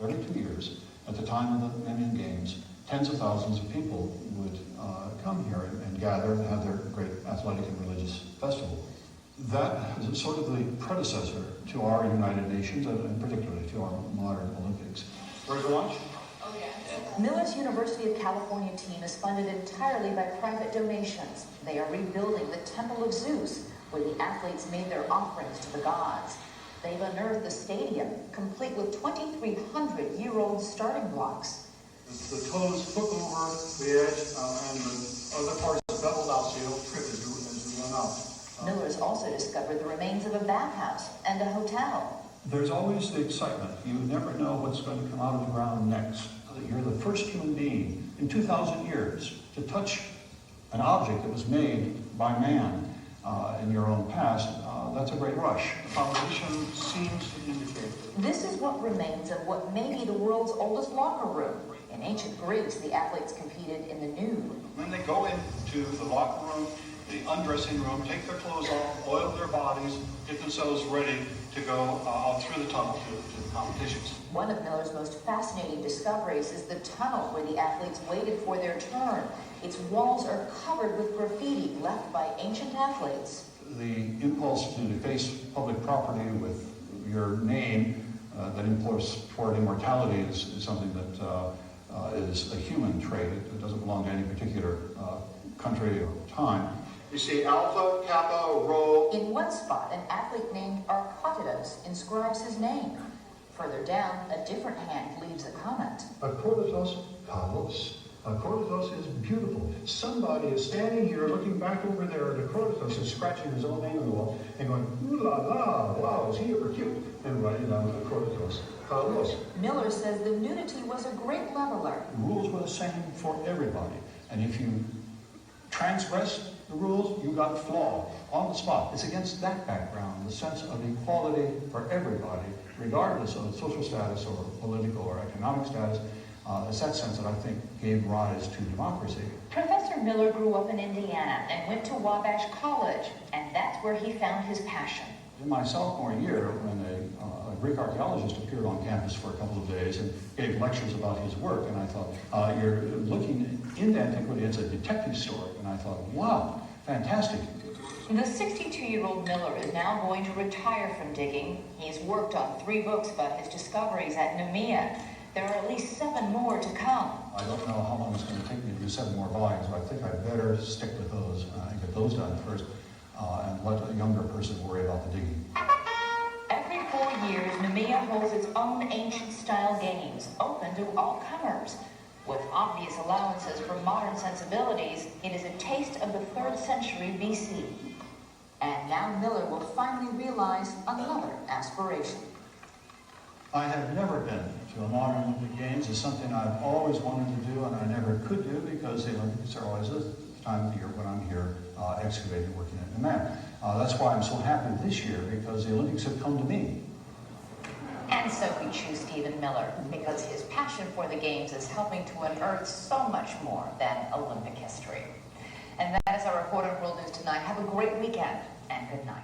Every 2 years, at the time of the Nemean Games, tens of thousands of people would come here and gather and have their great athletic and religious festival. That is sort of the predecessor to our United Nations, and particularly to our modern Olympics. Where's the lunch? Oh, yeah. Miller's University of California team is funded entirely by private donations. They are rebuilding the Temple of Zeus, where the athletes made their offerings to the gods. They've unearthed the stadium, complete with 2,300-year-old starting blocks. The toes hook over the edge, and the other parts are beveled out so you don't trip as you run out. Miller's also discovered the remains of a bathhouse and a hotel. There's always the excitement. You never know what's going to come out of the ground next. You're the first human being in 2,000 years to touch an object that was made by man in your own past. That's a great rush. The foundation seems to indicate that. This is what remains of what may be the world's oldest locker room. In ancient Greece, the athletes competed in the nude. When they go into the locker room, the undressing room, take their clothes off, oil their bodies, get themselves ready to go out through the tunnel to the competitions. One of Miller's most fascinating discoveries is the tunnel where the athletes waited for their turn. Its walls are covered with graffiti left by ancient athletes. The impulse to deface public property with your name that implores toward immortality is something that is a human trait. It doesn't belong to any particular country or time. You see Alpha, Kappa, Rho. In one spot, an athlete named Arcatidos inscribes his name. Further down, a different hand leaves a comment. Arcatidos, Carlos. Arcatidos is beautiful. Somebody is standing here looking back over there at Arcatidos and scratching his own name on the wall and going, ooh la la, wow, is he ever cute? And writing down Arcatidos, Carlos. Miller says the nudity was a great leveler. The rules were the same for everybody. And if you transgressed the rules, you got flogged on the spot. It's against that background, the sense of equality for everybody, regardless of social status or political or economic status. It's that sense that I think gave rise to democracy. Professor Miller grew up in Indiana and went to Wabash College, and that's where he found his passion. In my sophomore year, when a Greek archaeologist appeared on campus for a couple of days and gave lectures about his work, and I thought, you're looking into antiquity, it's a detective story. And I thought, wow, fantastic. The 62-year-old Miller is now going to retire from digging. He's worked on 3 books about his discoveries at NEMEA. There are at least 7 more to come. I don't know how long it's going to take me to do 7 more volumes, but I think I'd better stick with those and get those done first and let a younger person worry about the digging. Every 4 years, NEMEA holds its own ancient-style games, open to all comers. With obvious allowances for modern sensibilities, it is a taste of the 3rd century BC. And now Miller will finally realize another aspiration. I have never been to a modern Olympic Games. It's something I've always wanted to do and I never could do because the Olympics are always the time of the year when I'm here excavating, working at NEMEA. That's why I'm so happy this year because the Olympics have come to me. And so we choose Stephen Miller because his passion for the Games is helping to unearth so much more than Olympic history. And that is our report on World News Tonight. Have a great weekend and good night.